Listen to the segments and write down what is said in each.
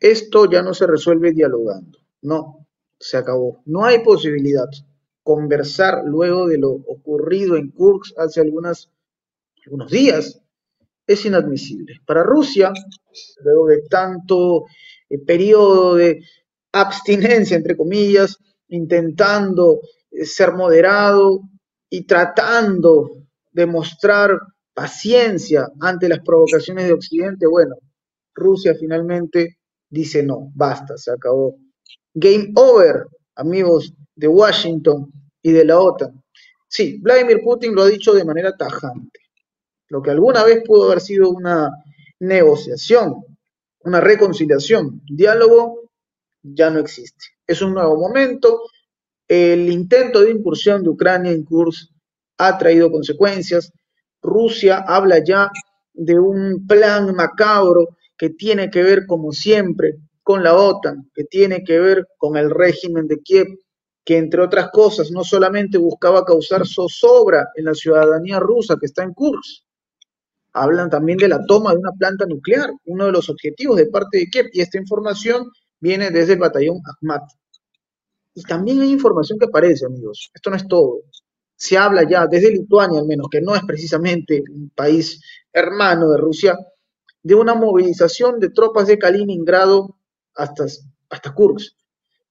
Esto ya no se resuelve dialogando, no, se acabó. No hay posibilidad. Conversar luego de lo ocurrido en Kursk hace algunos días es inadmisible. Para Rusia, luego de tanto periodo de abstinencia, entre comillas, intentando ser moderado y tratando de mostrar paciencia ante las provocaciones de Occidente, bueno, Rusia finalmente dice no, basta, se acabó. Game over, amigos de Washington y de la OTAN. Sí, Vladimir Putin lo ha dicho de manera tajante. Lo que alguna vez pudo haber sido una negociación, una reconciliación, un diálogo, ya no existe. Es un nuevo momento. El intento de incursión de Ucrania en Kursk ha traído consecuencias. Rusia habla ya de un plan macabro que tiene que ver, como siempre, con la OTAN, que tiene que ver con el régimen de Kiev, que entre otras cosas no solamente buscaba causar zozobra en la ciudadanía rusa que está en Kursk, hablan también de la toma de una planta nuclear, uno de los objetivos de parte de Kiev, y esta información viene desde el batallón Akhmat. Y también hay información que aparece, amigos, esto no es todo. Se habla ya, desde Lituania al menos, que no es precisamente un país hermano de Rusia, de una movilización de tropas de Kaliningrado hasta, hasta Kursk.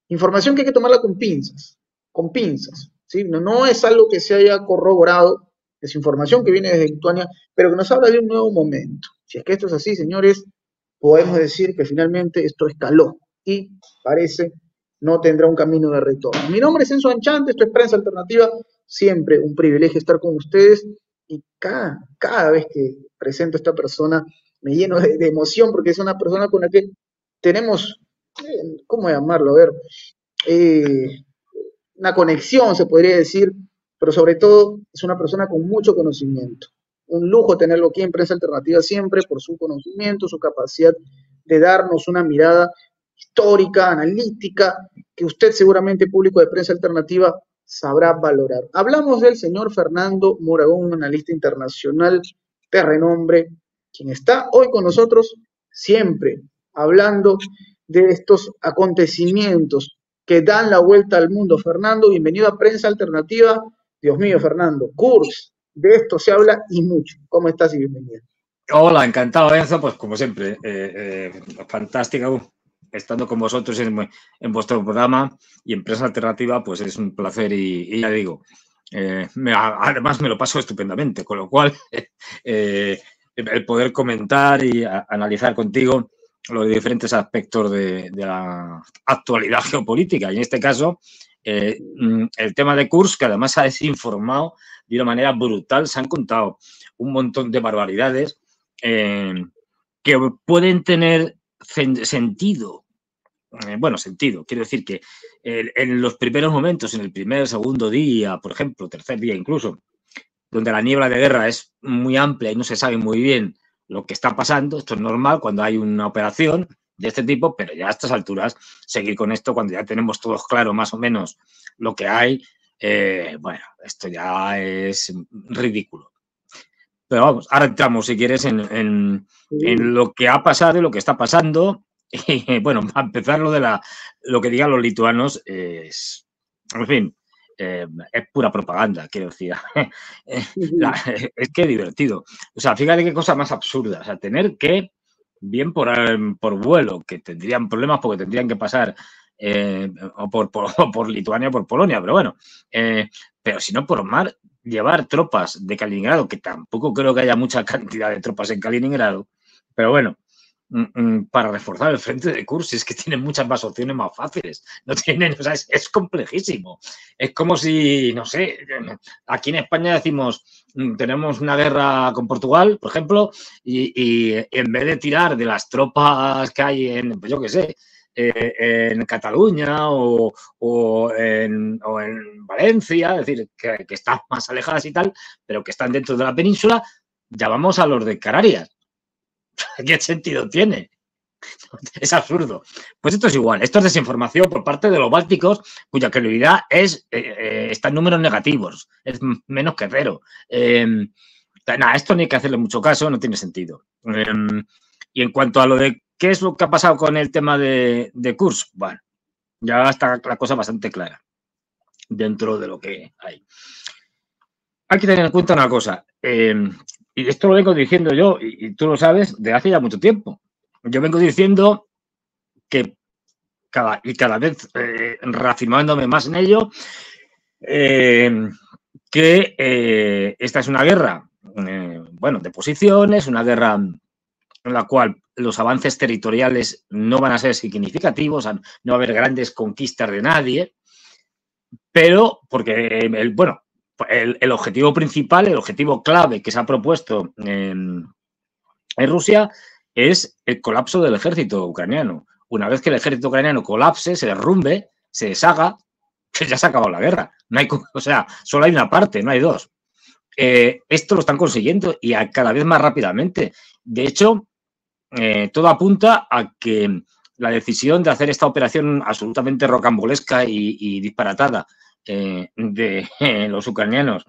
Información que hay que tomarla con pinzas, ¿sí? No es algo que se haya corroborado, es información que viene desde Lituania, pero que nos habla de un nuevo momento. Si es que esto es así, señores, podemos decir que finalmente esto escaló y parece no tendrá un camino de retorno. Mi nombre es Enzo Anchante, esto es Prensa Alternativa, siempre un privilegio estar con ustedes y cada vez que presento a esta persona me lleno de emoción porque es una persona con la que tenemos, ¿cómo llamarlo? A ver, eh, una conexión, se podría decir, pero sobre todo es una persona con mucho conocimiento. Un lujo tenerlo aquí en Prensa Alternativa siempre por su conocimiento, su capacidad de darnos una mirada histórica, analítica, que usted seguramente, público de Prensa Alternativa, sabrá valorar. Hablamos del señor Fernando Moragón, un analista internacional de renombre, quien está hoy con nosotros siempre hablando de estos acontecimientos que dan la vuelta al mundo. Fernando, bienvenido a Prensa Alternativa. Dios mío, Fernando, Kurz, de esto se habla y mucho. ¿Cómo estás y bienvenido? Hola, encantado, Enzo, pues como siempre, fantástico estando con vosotros en vuestro programa y en Prensa Alternativa, pues es un placer y ya digo, además me lo paso estupendamente, con lo cual el poder comentar y analizar contigo los diferentes aspectos de la actualidad geopolítica y en este caso el tema de Kursk, que además ha desinformado de una manera brutal, se han contado un montón de barbaridades que pueden tener sentido. Bueno, sentido. Quiero decir que en los primeros momentos, en el primer, segundo día, por ejemplo, tercer día incluso, donde la niebla de guerra es muy amplia y no se sabe muy bien lo que está pasando, esto es normal cuando hay una operación de este tipo, pero ya a estas alturas seguir con esto cuando ya tenemos todos claro más o menos lo que hay, bueno, esto ya es ridículo. Pero vamos, ahora entramos, si quieres, en lo que ha pasado y lo que está pasando. Y bueno, a empezar lo que digan los lituanos es, en fin, es pura propaganda, quiero decir. Es que divertido. O sea, fíjate qué cosa más absurda. O sea, tener que, bien por vuelo, que tendrían problemas porque tendrían que pasar o por Lituania o por Polonia, pero bueno, pero si no por mar, llevar tropas de Kaliningrado, que tampoco creo que haya mucha cantidad de tropas en Kaliningrado, pero bueno, para reforzar el frente de Kursk, es que tienen muchas más opciones más fáciles. No tienen, o sea, es complejísimo. Es como si, no sé, aquí en España decimos, tenemos una guerra con Portugal, por ejemplo, y en vez de tirar de las tropas que hay en, pues yo qué sé, en Cataluña o en Valencia, es decir, que están más alejadas y tal, pero que están dentro de la península, llamamos a los de Canarias. ¿Qué sentido tiene? Es absurdo. Pues esto es igual. Esto es desinformación por parte de los bálticos, cuya credibilidad está en números negativos. Es menos que cero. Nada, esto no hay que hacerle mucho caso, no tiene sentido. Y en cuanto a lo de ¿qué es lo que ha pasado con el tema de Kursk? Bueno, ya está la cosa bastante clara dentro de lo que hay. Hay que tener en cuenta una cosa, y esto lo vengo diciendo yo, y tú lo sabes, de hace ya mucho tiempo. Yo vengo diciendo que cada vez reafirmándome más en ello, que esta es una guerra, bueno, de posiciones, una guerra en la cual los avances territoriales no van a ser significativos, no va a haber grandes conquistas de nadie, pero porque, bueno, el objetivo principal, el objetivo clave que se ha propuesto en Rusia es el colapso del ejército ucraniano. Una vez que el ejército ucraniano colapse, se derrumbe, se deshaga, pues ya se ha acabado la guerra. No hay, o sea, solo hay una parte, no hay dos. Esto lo están consiguiendo y cada vez más rápidamente. De hecho, todo apunta a que la decisión de hacer esta operación absolutamente rocambolesca y disparatada de los ucranianos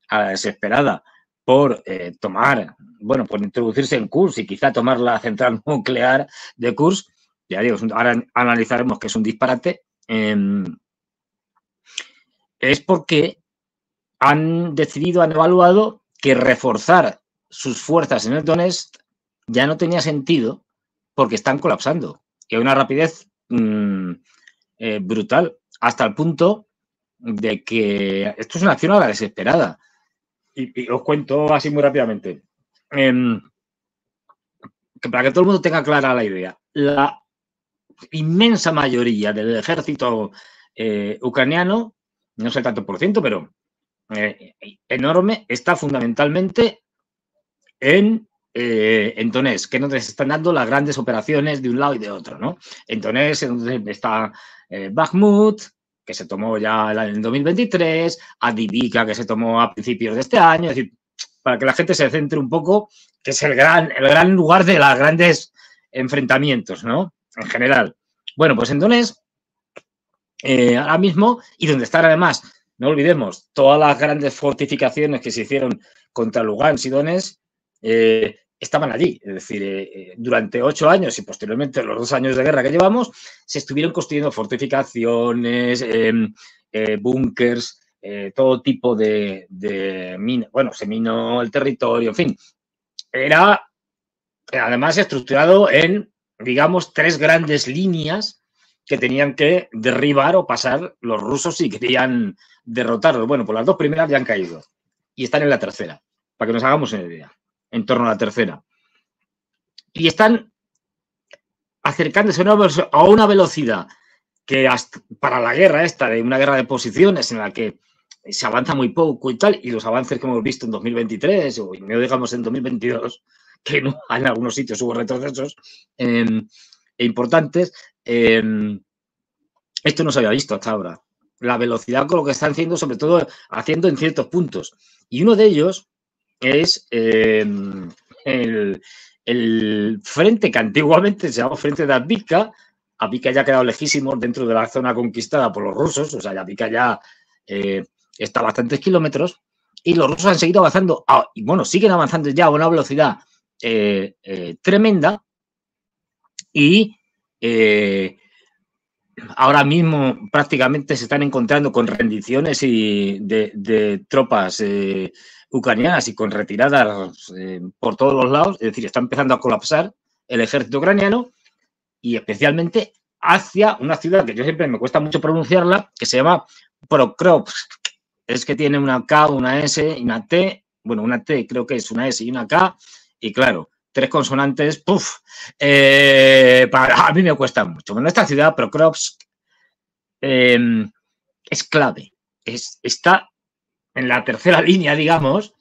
a la desesperada por tomar, bueno, por introducirse en Kursk y quizá tomar la central nuclear de Kursk, ya digo, ahora analizaremos que es un disparate, es porque han decidido, han evaluado que reforzar sus fuerzas en el Donetsk ya no tenía sentido porque están colapsando y a una rapidez brutal, hasta el punto de que esto es una acción a la desesperada. Y os cuento así muy rápidamente. Que para que todo el mundo tenga clara la idea, la inmensa mayoría del ejército ucraniano, no sé el tanto por ciento, pero enorme, está fundamentalmente en Donetsk, que es donde se están dando las grandes operaciones de un lado y de otro, ¿no? En Donetsk donde está Bakhmut, que se tomó ya en el 2023, Avdiivka, que se tomó a principios de este año, es decir, para que la gente se centre un poco, que es el gran lugar de los grandes enfrentamientos, ¿no? En general. Bueno, pues en Donetsk, ahora mismo, y donde están además, no olvidemos, todas las grandes fortificaciones que se hicieron contra Lugansk y Donetsk, estaban allí. Es decir, durante 8 años y posteriormente los 2 años de guerra que llevamos, se estuvieron construyendo fortificaciones, búnkers, todo tipo de minas. Bueno, se minó el territorio, en fin. Era además estructurado en, digamos, 3 grandes líneas que tenían que derribar o pasar los rusos si querían derrotarlos. Bueno, pues las 2 primeras ya han caído y están en la tercera, para que nos hagamos una idea, en torno a la tercera. Y están acercándose a una velocidad que hasta para la guerra esta, de una guerra de posiciones en la que se avanza muy poco y tal, y los avances que hemos visto en 2023 o no digamos en 2022, que no, en algunos sitios hubo retrocesos importantes, esto no se había visto hasta ahora. La velocidad con lo que están haciendo, sobre todo haciendo en ciertos puntos. Y uno de ellos es el frente que antiguamente se llamaba frente de Avdiivka. Avdiivka ya ha quedado lejísimos dentro de la zona conquistada por los rusos, o sea, Avdiivka ya está a bastantes kilómetros, y los rusos han seguido avanzando, y bueno, siguen avanzando ya a una velocidad tremenda, y ahora mismo prácticamente se están encontrando con rendiciones de tropas ucranianas y con retiradas por todos los lados, es decir, está empezando a colapsar el ejército ucraniano y especialmente hacia una ciudad que yo siempre me cuesta mucho pronunciarla, que se llama Pokrovsk. Es que tiene una K, una S y una T, bueno, una T creo que es una S y una K, y claro, 3 consonantes, ¡puf! A mí me cuesta mucho. Bueno, esta ciudad, Pokrovsk, es clave. Está en la tercera línea, digamos,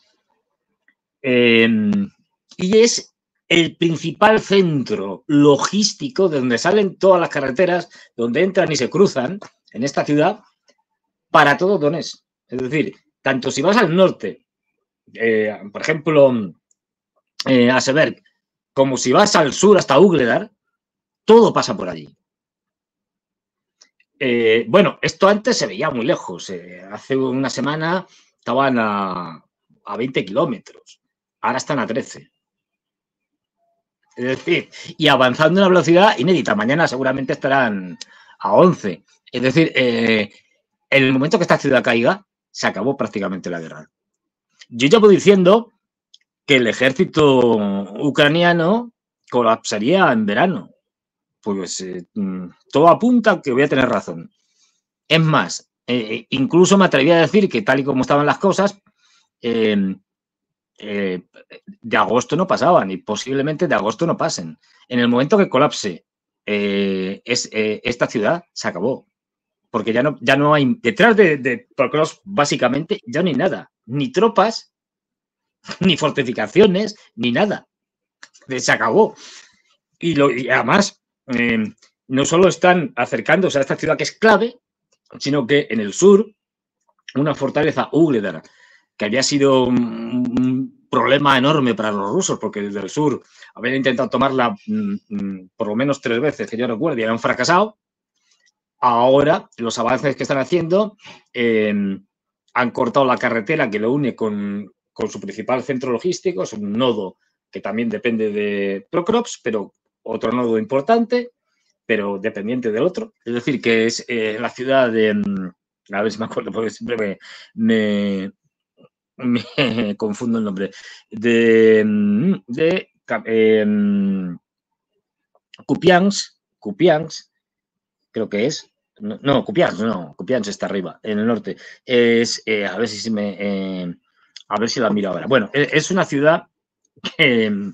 y es el principal centro logístico de donde salen todas las carreteras, donde entran y se cruzan en esta ciudad para todo Donetsk. Es decir, tanto si vas al norte, por ejemplo, a Seversk, como si vas al sur hasta Ugledar, todo pasa por allí. Bueno, esto antes se veía muy lejos. Hace una semana estaban a 20 kilómetros. Ahora están a 13. Es decir, y avanzando a una velocidad inédita. Mañana seguramente estarán a 11. Es decir, en el momento que esta ciudad caiga, se acabó prácticamente la guerra. Yo llevo diciendo que el ejército ucraniano colapsaría en verano. Pues todo apunta que voy a tener razón. Es más, incluso me atreví a decir que tal y como estaban las cosas, de agosto no pasaban y posiblemente de agosto no pasen. En el momento que colapse esta ciudad, se acabó. Porque ya no hay, detrás de Procros, básicamente, ya no hay nada. Ni tropas, ni fortificaciones, ni nada. Se acabó. Y además, no solo están acercándose a esta ciudad que es clave, sino que en el sur, una fortaleza Ugledar, que había sido un problema enorme para los rusos, porque desde el sur habían intentado tomarla por lo menos 3 veces, que yo recuerdo, y habían fracasado. Ahora, los avances que están haciendo han cortado la carretera que lo une con su principal centro logístico, es un nodo que también depende de Procrops, pero otro nodo importante, pero dependiente del otro. Es decir, que es la ciudad de... A ver si me acuerdo, porque siempre me confundo el nombre. De Kupiansk, creo que es. No, Kupiansk está arriba, en el norte. Es, a ver si a ver si la miro ahora. Bueno, es una ciudad que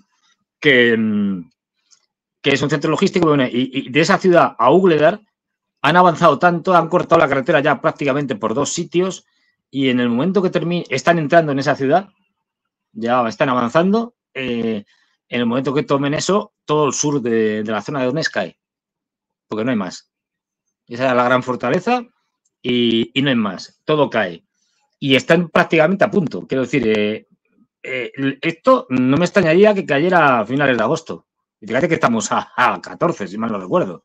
es un centro logístico, bueno, y de esa ciudad a Ugledar han avanzado tanto, han cortado la carretera ya prácticamente por 2 sitios, y en el momento que están entrando en esa ciudad, ya están avanzando, en el momento que tomen eso, todo el sur de la zona de Donetsk cae, porque no hay más. Esa es la gran fortaleza y no hay más, todo cae. Y están prácticamente a punto, quiero decir, esto no me extrañaría que cayera a finales de agosto. Y fíjate que estamos a 14, si mal no recuerdo.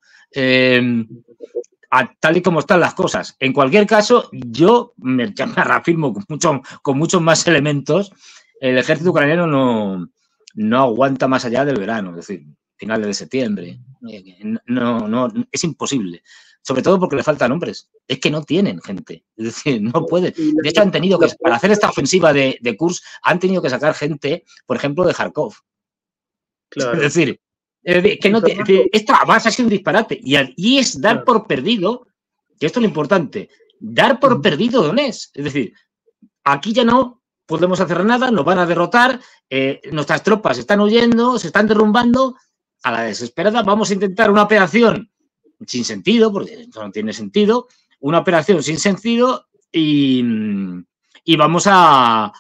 Tal y como están las cosas. En cualquier caso, yo me reafirmo con muchos más elementos. El ejército ucraniano no aguanta más allá del verano, es decir, finales de septiembre. No, es imposible. Sobre todo porque le faltan hombres. Es que no tienen gente. Es decir, no pueden. De hecho, han tenido que, para hacer esta ofensiva de Kursk, han tenido que sacar gente, por ejemplo, de Kharkov. Claro. Es decir, que no esto además ha sido un disparate. Y es dar por perdido, que esto es lo importante, dar por perdido Donetsk. Es decir, aquí ya no podemos hacer nada, nos van a derrotar, nuestras tropas están huyendo, se están derrumbando. A la desesperada vamos a intentar una operación sin sentido, porque no tiene sentido, una operación sin sentido y vamos a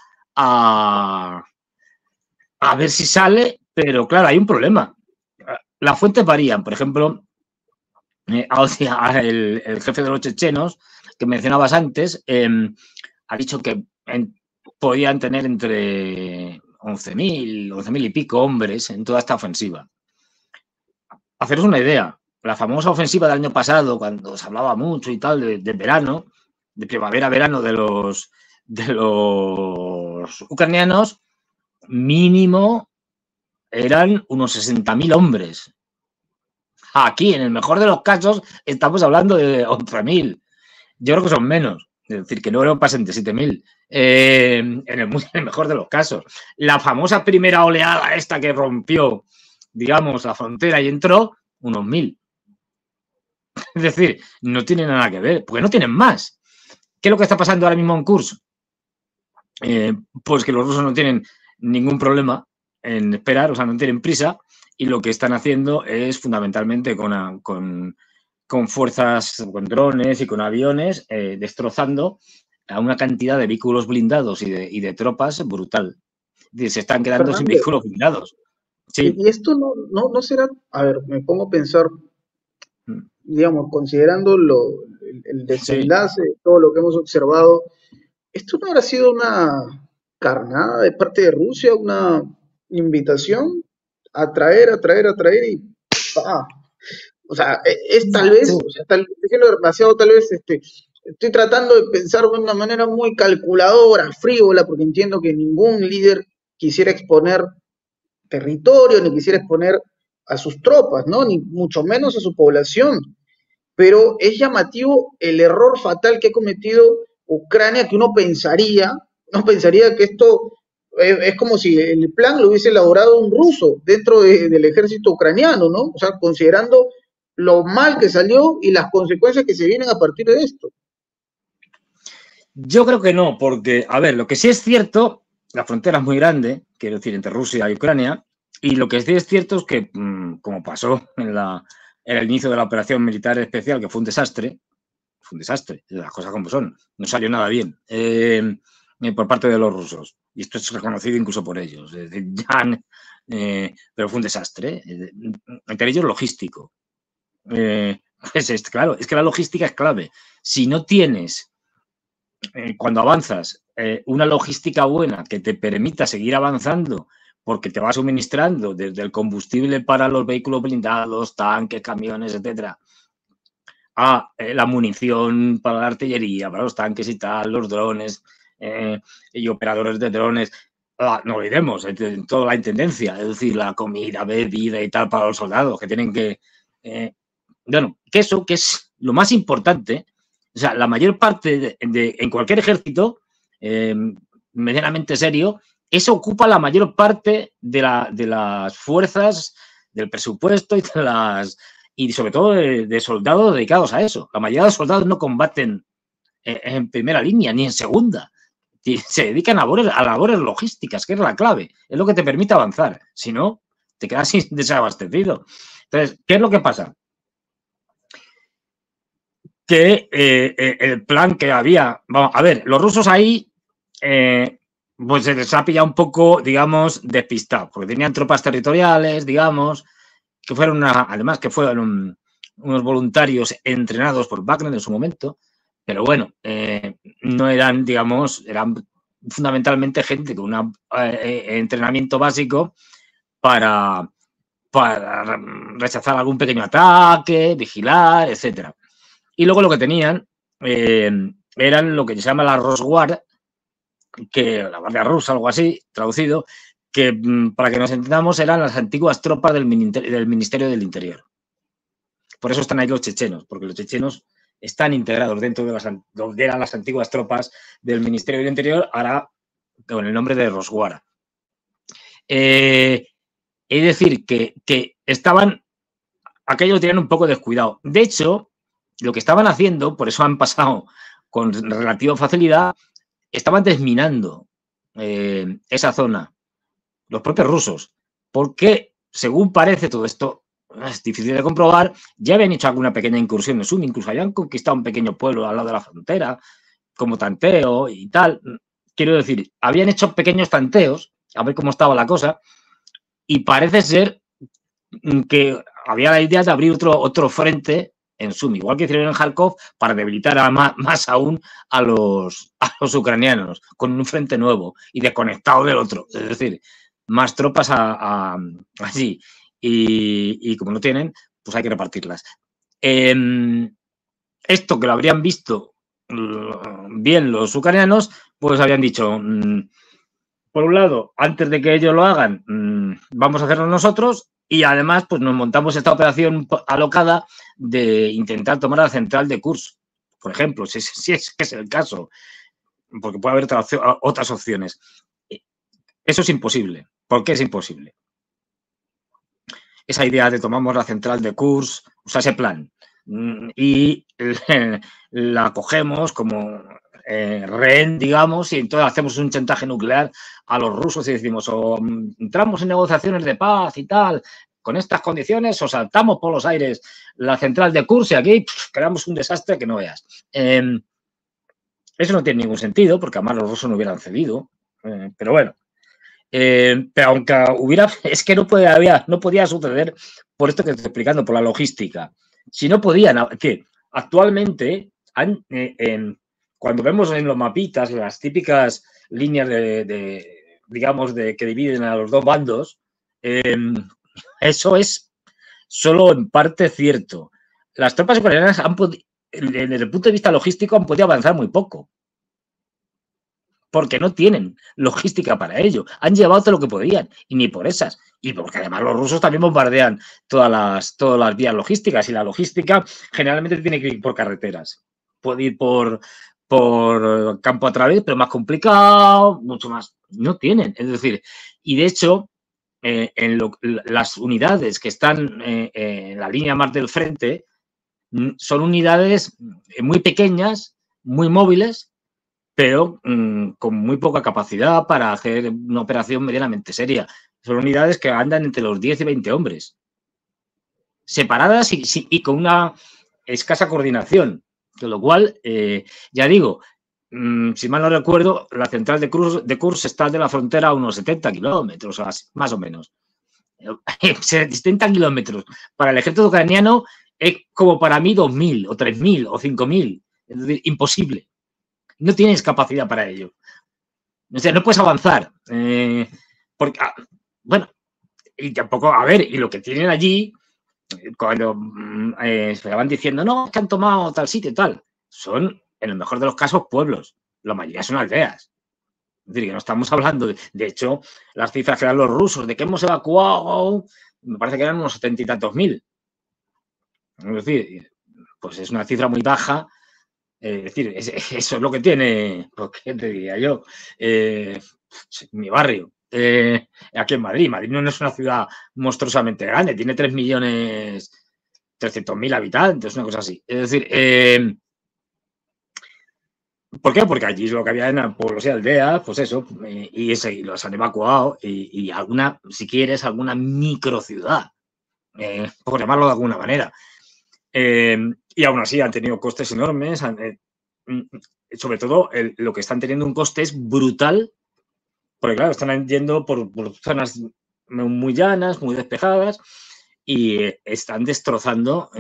ver si sale, pero claro, hay un problema. Las fuentes varían, por ejemplo, el jefe de los chechenos que mencionabas antes ha dicho que podían tener entre 11.000 y pico hombres en toda esta ofensiva. Haceros una idea, la famosa ofensiva del año pasado, cuando se hablaba mucho y tal de verano, de primavera-verano de los ucranianos, mínimo eran unos 60.000 hombres. Aquí, en el mejor de los casos, estamos hablando de 11.000. Yo creo que son menos. Es decir, que no pasen de 7.000. En el mejor de los casos. La famosa primera oleada esta que rompió, digamos, la frontera y entró, unos 1.000. Es decir, no tiene nada que ver, porque no tienen más. ¿Qué es lo que está pasando ahora mismo en Kursk? Pues que los rusos no tienen ningún problema en esperar, o sea, no tienen prisa, y lo que están haciendo es fundamentalmente con fuerzas, con drones y con aviones, destrozando a una cantidad de vehículos blindados y de tropas brutal. Se están quedando Fernando, sin vehículos blindados. Sí. Y esto no será, a ver, me pongo a pensar, digamos, considerando el desenlace de todo lo que hemos observado, ¿esto no habrá sido una carnada de parte de Rusia, una invitación a traer y ¡pah! O sea, es tal vez, o sea, diciendo demasiado, tal vez estoy tratando de pensar de una manera muy calculadora, frívola, porque entiendo que ningún líder quisiera exponer territorio, ni quisiera exponer a sus tropas, ¿no? Ni mucho menos a su población. Pero es llamativo el error fatal que ha cometido Ucrania, que no pensaría que esto es como si el plan lo hubiese elaborado un ruso dentro del ejército ucraniano, ¿no? O sea, considerando lo mal que salió y las consecuencias que se vienen a partir de esto. Yo creo que no, porque, a ver, lo que sí es cierto, la frontera es muy grande, quiero decir, entre Rusia y Ucrania, y lo que sí es cierto es que, como pasó en el inicio de la operación militar especial, que fue un desastre, las cosas como son, no salió nada bien por parte de los rusos, y esto es reconocido incluso por ellos, pero fue un desastre, entre ellos logístico. Pues claro, es que la logística es clave. Si no tienes cuando avanzas, una logística buena que te permita seguir avanzando, porque te va suministrando desde el combustible para los vehículos blindados, tanques, camiones, etcétera, a la munición para la artillería, para los tanques y tal, los drones y operadores de drones. No olvidemos, toda la intendencia, es decir, la comida, bebida y tal para los soldados que tienen que. Bueno, que eso, que es lo más importante. O sea, la mayor parte en cualquier ejército medianamente serio, eso ocupa la mayor parte de las fuerzas, del presupuesto y sobre todo de soldados dedicados a eso. La mayoría de los soldados no combaten en primera línea ni en segunda. Se dedican a labores logísticas, que es la clave. Es lo que te permite avanzar. Si no, te quedas desabastecido. Entonces, ¿qué es lo que pasa? Que el plan que había, vamos, a ver, los rusos ahí, pues se les ha pillado un poco, digamos, despistado, porque tenían tropas territoriales, digamos, que fueron además que fueron unos voluntarios entrenados por Wagner en su momento, pero bueno, no eran, digamos, eran fundamentalmente gente con un entrenamiento básico para rechazar algún pequeño ataque, vigilar, etcétera. Y luego lo que tenían eran lo que se llama la Rosguard, que la Guardia Rusa, algo así, traducido, que para que nos entendamos eran las antiguas tropas del Ministerio del Interior. Por eso están ahí los chechenos, porque los chechenos están integrados dentro de eran las antiguas tropas del Ministerio del Interior, ahora con el nombre de Rosguard. Es decir, que estaban, aquello lo tenían un poco descuidado. De hecho, lo que estaban haciendo, por eso han pasado con relativa facilidad, estaban desminando esa zona, los propios rusos, porque según parece todo esto, es difícil de comprobar, ya habían hecho alguna pequeña incursión en Sumi, incluso habían conquistado un pequeño pueblo al lado de la frontera, como tanteo y tal. Quiero decir, habían hecho pequeños tanteos, a ver cómo estaba la cosa, y parece ser que había la idea de abrir otro frente en Sumi, igual que hicieron en Kharkov, para debilitar más aún a los ucranianos, con un frente nuevo y desconectado del otro. Es decir, más tropas allí. Y como no tienen, pues hay que repartirlas. Esto que lo habrían visto bien los ucranianos, pues habían dicho, por un lado, antes de que ellos lo hagan, vamos a hacerlo nosotros. Y además, pues nos montamos esta operación alocada de intentar tomar la central de Kursk, por ejemplo, si es que es el caso, porque puede haber otras opciones. Eso es imposible. ¿Por qué es imposible? Esa idea de tomamos la central de Kursk, o sea, ese plan, y la cogemos como rehén, digamos, y entonces hacemos un chantaje nuclear a los rusos y decimos, o entramos en negociaciones de paz y tal, con estas condiciones, o saltamos por los aires la central de Kursk y aquí creamos un desastre que no veas. Eso no tiene ningún sentido, porque además los rusos no hubieran cedido, pero bueno. Pero aunque hubiera, es que no podía suceder por esto que estoy explicando, por la logística. Si no podían, que actualmente cuando vemos en los mapitas las típicas líneas digamos, que dividen a los dos bandos, eso es solo en parte cierto. Las tropas ucranianas desde el punto de vista logístico han podido avanzar muy poco. porque no tienen logística para ello. Han llevado todo lo que podían, y ni por esas. Y porque además los rusos también bombardean todas las vías logísticas, y la logística generalmente tiene que ir por carreteras. Puede ir por campo a través, pero más complicado, mucho más. No tienen. Es decir, y de hecho, las unidades que están en la línea más del frente son unidades muy pequeñas, muy móviles, pero con muy poca capacidad para hacer una operación medianamente seria. Son unidades que andan entre los 10 y 20 hombres, separadas y con una escasa coordinación, con lo cual, ya digo, si mal no recuerdo, la central de Kursk está de la frontera a unos 70 kilómetros, más o menos. 70 kilómetros para el ejército ucraniano es como para mí 2.000 o 3.000 o 5.000. Es decir, imposible. No tienes capacidad para ello. O sea, no puedes avanzar. Porque, bueno, y tampoco, a ver, y lo que tienen allí, cuando se van diciendo, no, es que han tomado tal sitio y tal, son, en el mejor de los casos, pueblos. La mayoría son aldeas. Es decir, que no estamos hablando de hecho, las cifras que dan los rusos, de que hemos evacuado, me parece que eran unos 70 y tantos mil. Es decir, pues es una cifra muy baja. Es decir, eso es lo que tiene, pues, ¿qué te diría yo? Mi barrio, aquí en Madrid. Madrid no es una ciudad monstruosamente grande, tiene 3.300.000 habitantes, una cosa así. Es decir, ¿por qué? Porque allí lo que había en pueblos y aldeas, pues eso, y los han evacuado, y alguna, si quieres, alguna microciudad, por llamarlo de alguna manera. Y aún así han tenido costes enormes, sobre todo lo que están teniendo un coste es brutal, porque claro, están yendo por zonas muy llanas, muy despejadas, y están destrozando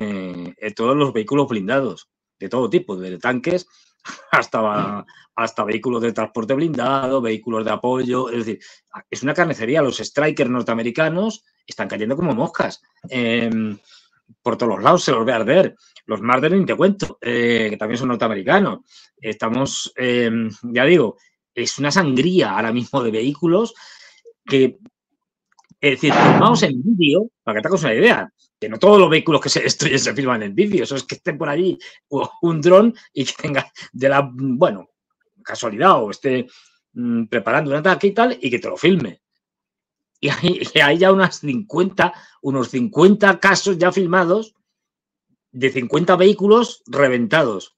todos los vehículos blindados, de todo tipo, desde tanques hasta vehículos de transporte blindado, vehículos de apoyo. Es decir, es una carnicería. Los strikers norteamericanos están cayendo como moscas. Por todos los lados se los ve arder. Los Marder ni te cuento, que también son norteamericanos. Estamos, ya digo, es una sangría ahora mismo de vehículos que, es decir, filmaos en vídeo, para que te hagas una idea, que no todos los vehículos que se destruyen se filman en vídeo, eso es que esté por allí un dron y que tenga bueno, casualidad, o esté preparando un ataque y tal, y que te lo filme. Y hay ya unos 50 casos ya filmados de 50 vehículos reventados.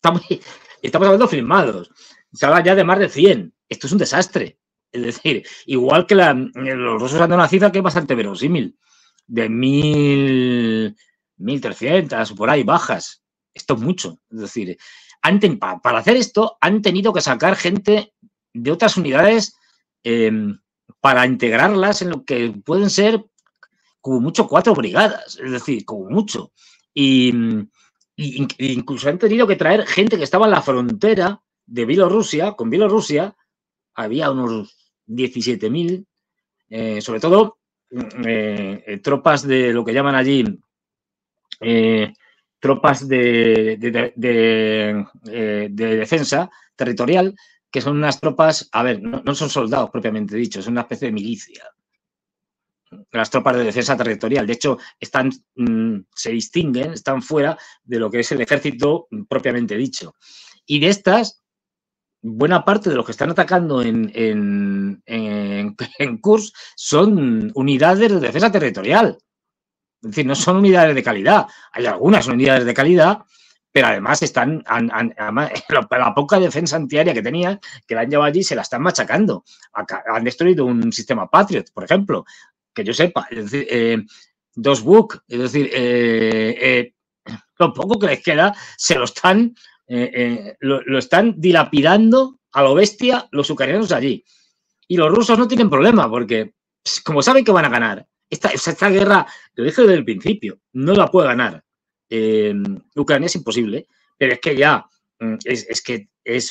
Estamos hablando filmados. Se habla ya de más de 100. Esto es un desastre. Es decir, igual que los rusos han dado una cifra que es bastante verosímil, de 1.300 o por ahí bajas. Esto es mucho. Es decir, para hacer esto han tenido que sacar gente de otras unidades para integrarlas en lo que pueden ser como mucho 4 brigadas, es decir, como mucho. Y incluso han tenido que traer gente que estaba en la frontera de Bielorrusia, con Bielorrusia, había unos 17.000, sobre todo tropas de lo que llaman allí tropas de defensa territorial, que son unas tropas, a ver, no son soldados propiamente dicho, es una especie de milicia. Las tropas de defensa territorial, de hecho, se distinguen, están fuera de lo que es el ejército propiamente dicho. Y de estas, buena parte de los que están atacando en Kursk son unidades de defensa territorial. Es decir, no son unidades de calidad. Hay algunas unidades de calidad, pero además la poca defensa antiaérea que tenían, que la han llevado allí, se la están machacando. Han destruido un sistema Patriot, por ejemplo, que yo sepa. Es decir, 2 Buk, es decir, lo poco que les queda se lo están dilapidando a lo bestia los ucranianos allí. Y los rusos no tienen problema porque, como saben que van a ganar, esta guerra, lo dije desde el principio, no la puede ganar. Ucrania es imposible, pero es que ya,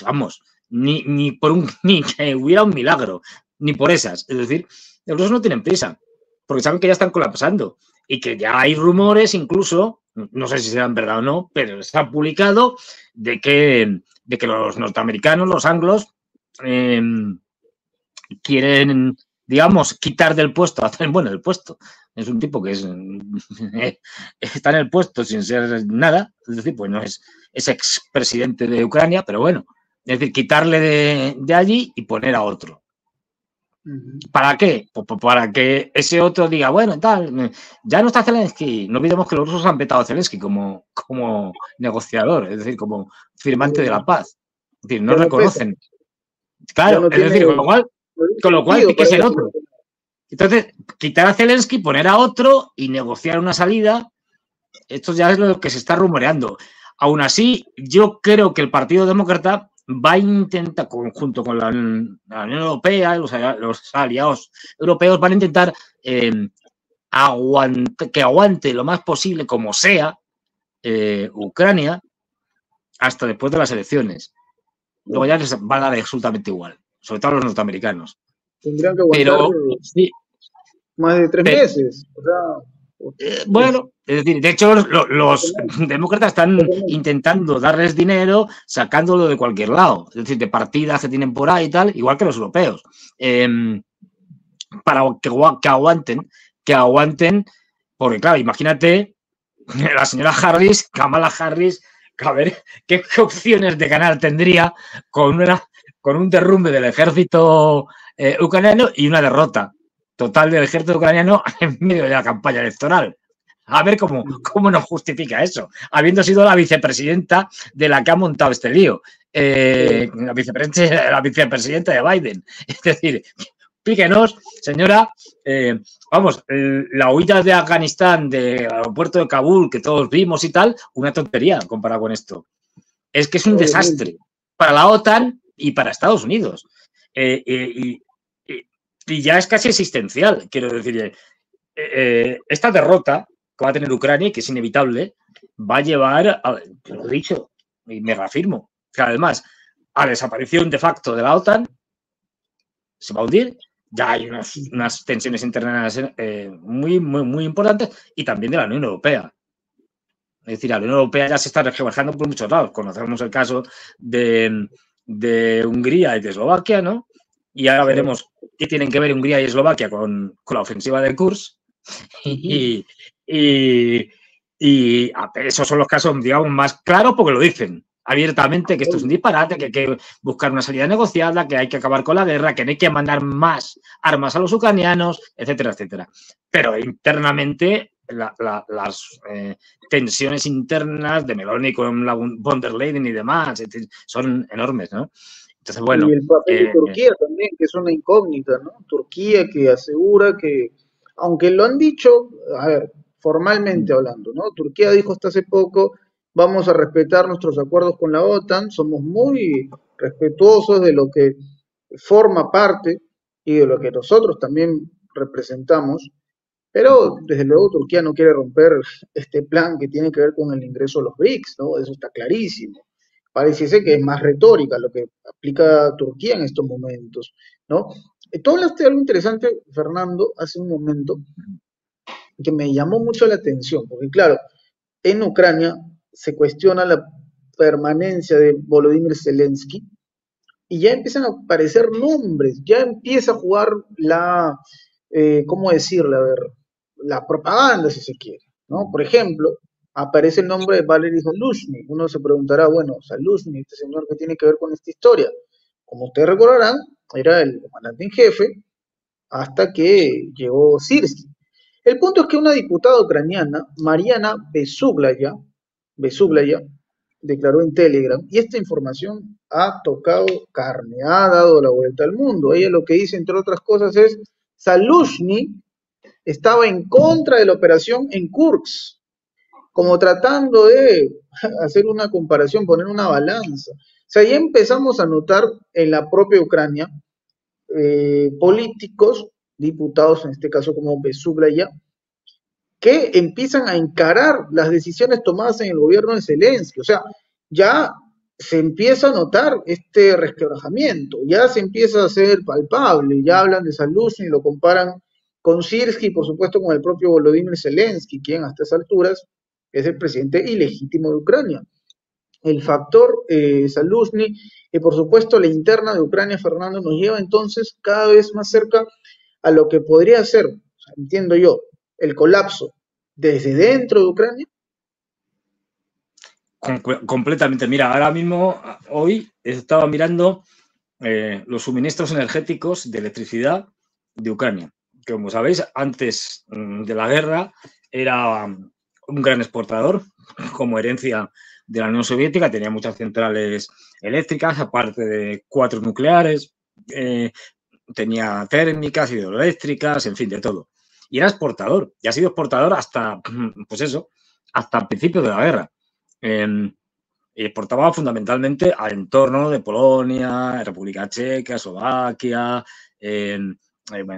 vamos, ni que hubiera un milagro, ni por esas. Es decir, los rusos no tienen prisa, porque saben que ya están colapsando y que ya hay rumores incluso, no sé si serán verdad o no, pero está publicado de que los norteamericanos, los anglos, quieren, digamos, quitar del puesto, bueno, del puesto. Es un tipo que está en el puesto sin ser nada, es decir, pues no es expresidente de Ucrania, pero bueno, es decir, quitarle de allí y poner a otro. ¿Para qué? Pues para que ese otro diga, bueno, tal, ya no está Zelensky. No olvidemos que los rusos han vetado a Zelensky como negociador, es decir, como firmante de la paz. Es decir, no Ya no pesa, reconocen. ya Claro, no es tiene decir, con lo cual sentido que para es el ellos. otro. Entonces, quitar a Zelensky, poner a otro y negociar una salida, esto ya es lo que se está rumoreando. Aún así, yo creo que el Partido Demócrata va a intentar, junto con la Unión Europea, los aliados europeos, van a intentar que aguante lo más posible, como sea, Ucrania, hasta después de las elecciones. Luego ya les va a dar absolutamente igual, sobre todo a los norteamericanos. Tendrían que aguantar Pero sí, más de 3 meses. O sea, bueno, es decir, de hecho los demócratas están intentando darles dinero sacándolo de cualquier lado, es decir, de partidas que tienen por ahí y tal, igual que los europeos, para que aguanten, porque claro, imagínate la señora Harris, Kamala Harris, a ver qué opciones de ganar tendría con un derrumbe del ejército ucraniano y una derrota total del ejército ucraniano en medio de la campaña electoral. A ver cómo nos justifica eso, habiendo sido la vicepresidenta de la que ha montado este lío, la vicepresidenta de Biden. Es decir, explíquenos, señora, vamos, la huida de Afganistán del aeropuerto de Kabul que todos vimos y tal, una tontería comparado con esto. Es que es un desastre para la OTAN y para Estados Unidos. Y ya es casi existencial, quiero decir. Esta derrota que va a tener Ucrania y que es inevitable, va a llevar, lo he dicho, y me reafirmo, que además a desaparición de facto de la OTAN, se va a hundir, ya hay unas tensiones internas muy importantes, y también de la Unión Europea. Es decir, la Unión Europea ya se está resquebrajando por muchos lados. Conocemos el caso de Hungría y de Eslovaquia, ¿no? Y ahora veremos qué tienen que ver Hungría y Eslovaquia con la ofensiva de Kursk. Y esos son los casos, digamos, más claros porque lo dicen abiertamente, que esto es un disparate, que hay que buscar una salida negociada, que hay que acabar con la guerra, que no hay que mandar más armas a los ucranianos, etcétera, etcétera. Pero internamente las tensiones internas de Meloni con la von der Leyen y demás son enormes, ¿no? Entonces, bueno. Y el papel de Turquía también, que es una incógnita, ¿no? Turquía que asegura que, aunque lo han dicho, a ver, formalmente hablando, ¿no? Turquía dijo hasta hace poco, vamos a respetar nuestros acuerdos con la OTAN, somos muy respetuosos de lo que forma parte y de lo que nosotros también representamos, pero desde luego Turquía no quiere romper este plan que tiene que ver con el ingreso a los BRICS, ¿no? Eso está clarísimo. Pareciese que es más retórica lo que aplica Turquía en estos momentos, ¿no? Tú hablaste de algo interesante, Fernando, hace un momento, que me llamó mucho la atención, porque claro, en Ucrania se cuestiona la permanencia de Volodymyr Zelensky y ya empiezan a aparecer nombres, ya empieza a jugar ¿cómo decirlo? A ver, la propaganda, si se quiere, ¿no? Por ejemplo, aparece el nombre de Valery Zaluzhny. Uno se preguntará, bueno, Zaluzhny, este señor, ¿qué tiene que ver con esta historia? Como ustedes recordarán, era el comandante en jefe hasta que llegó Sirski. El punto es que una diputada ucraniana, Mariana Besuglaya, declaró en Telegram, y esta información ha tocado carne, ha dado la vuelta al mundo. Ella lo que dice, entre otras cosas, es Zaluzhny estaba en contra de la operación en Kursk, como tratando de hacer una comparación, poner una balanza. O sea, ya empezamos a notar en la propia Ucrania políticos, diputados, en este caso como Besuglaya, que empiezan a encarar las decisiones tomadas en el gobierno de Zelensky. O sea, ya se empieza a notar este resquebrajamiento, ya se empieza a hacer palpable, ya hablan de Zaluzhny y lo comparan con Sirski y por supuesto con el propio Volodymyr Zelensky, quien hasta esas alturas es el presidente ilegítimo de Ucrania. el factor Zaluzny y por supuesto la interna de Ucrania, Fernando, nos lleva entonces cada vez más cerca a lo que podría ser, o sea, entiendo yo, el colapso desde dentro de Ucrania. Completamente. Mira, ahora mismo, hoy estaba mirando los suministros energéticos de electricidad de Ucrania, que como sabéis, antes de la guerra era un gran exportador, como herencia de la Unión Soviética, tenía muchas centrales eléctricas, aparte de 4 nucleares, tenía térmicas, hidroeléctricas, en fin, de todo. Y era exportador, y ha sido exportador hasta, pues eso, hasta el principio de la guerra. Exportaba fundamentalmente al entorno de Polonia, República Checa, Eslovaquia, es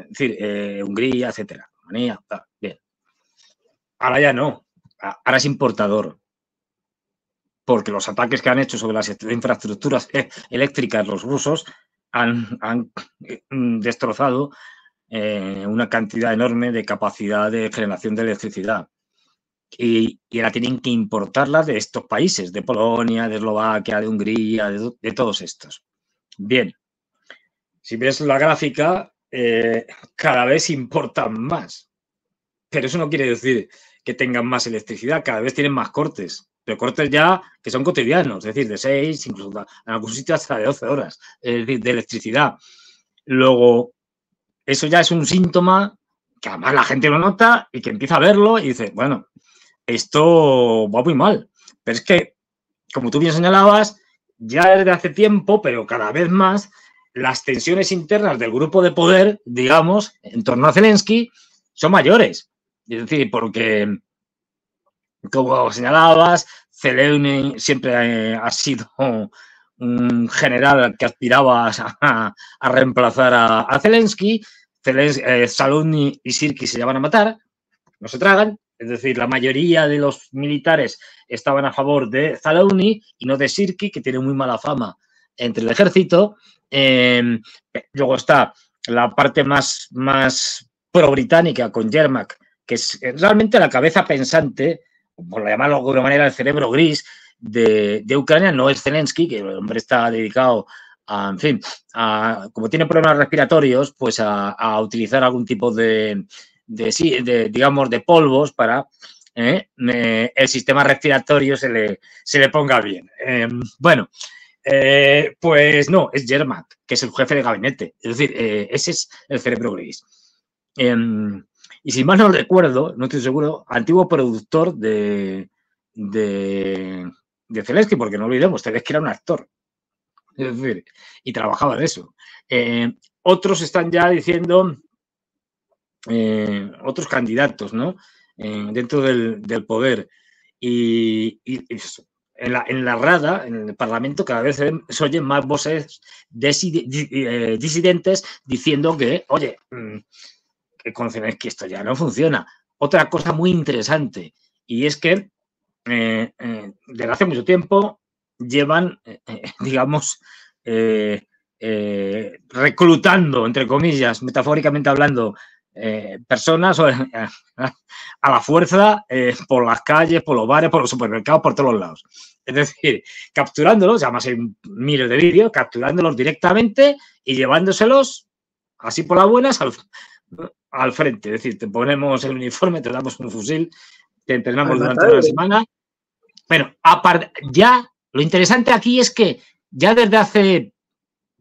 decir, Hungría, etcétera, Rumanía, bien. Ahora ya no, ahora es importador, porque los ataques que han hecho sobre las infraestructuras eléctricas los rusos han destrozado una cantidad enorme de capacidad de generación de electricidad. Y ahora tienen que importarla de estos países, de Polonia, de Eslovaquia, de Hungría, de todos estos. Bien, si ves la gráfica, cada vez importan más. Pero eso no quiere decir que tengan más electricidad, cada vez tienen más cortes. Pero cortes ya que son cotidianos, es decir, de 6, incluso en algún sitio hasta de 12 horas, es decir, de electricidad. Luego, eso ya es un síntoma que además la gente lo nota y que empieza a verlo y dice, bueno, esto va muy mal. Pero es que, como tú bien señalabas, ya desde hace tiempo, pero cada vez más, las tensiones internas del grupo de poder, digamos, en torno a Zelensky, son mayores. Es decir, porque, como señalabas, Zelensky siempre ha sido un general que aspiraba a reemplazar a Zelensky. Zaluzny y Sirki se llevan a matar, no se tragan. Es decir, la mayoría de los militares estaban a favor de Zaluzny y no de Sirki, que tiene muy mala fama entre el ejército. Luego está la parte más pro-británica con Yermak, que es realmente la cabeza pensante, por llamarlo de alguna manera, el cerebro gris de Ucrania. No es Zelensky, que el hombre está dedicado a, en fin, como tiene problemas respiratorios, pues a utilizar algún tipo digamos, de polvos para el sistema respiratorio se le ponga bien. Bueno, pues no, es Yermak, que es el jefe de gabinete. Es decir, ese es el cerebro gris. Y si mal no recuerdo, no estoy seguro, antiguo productor de Zelensky, porque no olvidemos, Zelensky era un actor. Es decir, y trabajaba de eso. Otros están ya diciendo, otros candidatos, ¿no? Dentro del poder. Y eso. En la Rada, en el Parlamento, cada vez se oyen más voces disidentes diciendo que, oye, que con Zelensky esto ya no funciona. Otra cosa muy interesante, y es que desde hace mucho tiempo llevan, digamos, reclutando, entre comillas, metafóricamente hablando, personas a la fuerza por las calles, por los bares, por los supermercados, por todos los lados. Es decir, capturándolos, además hay miles de vídeos, capturándolos directamente y llevándoselos así por las buenas al frente. Es decir, te ponemos el uniforme, te damos un fusil, te entrenamos durante una semana. Bueno, ya lo interesante aquí es que ya desde hace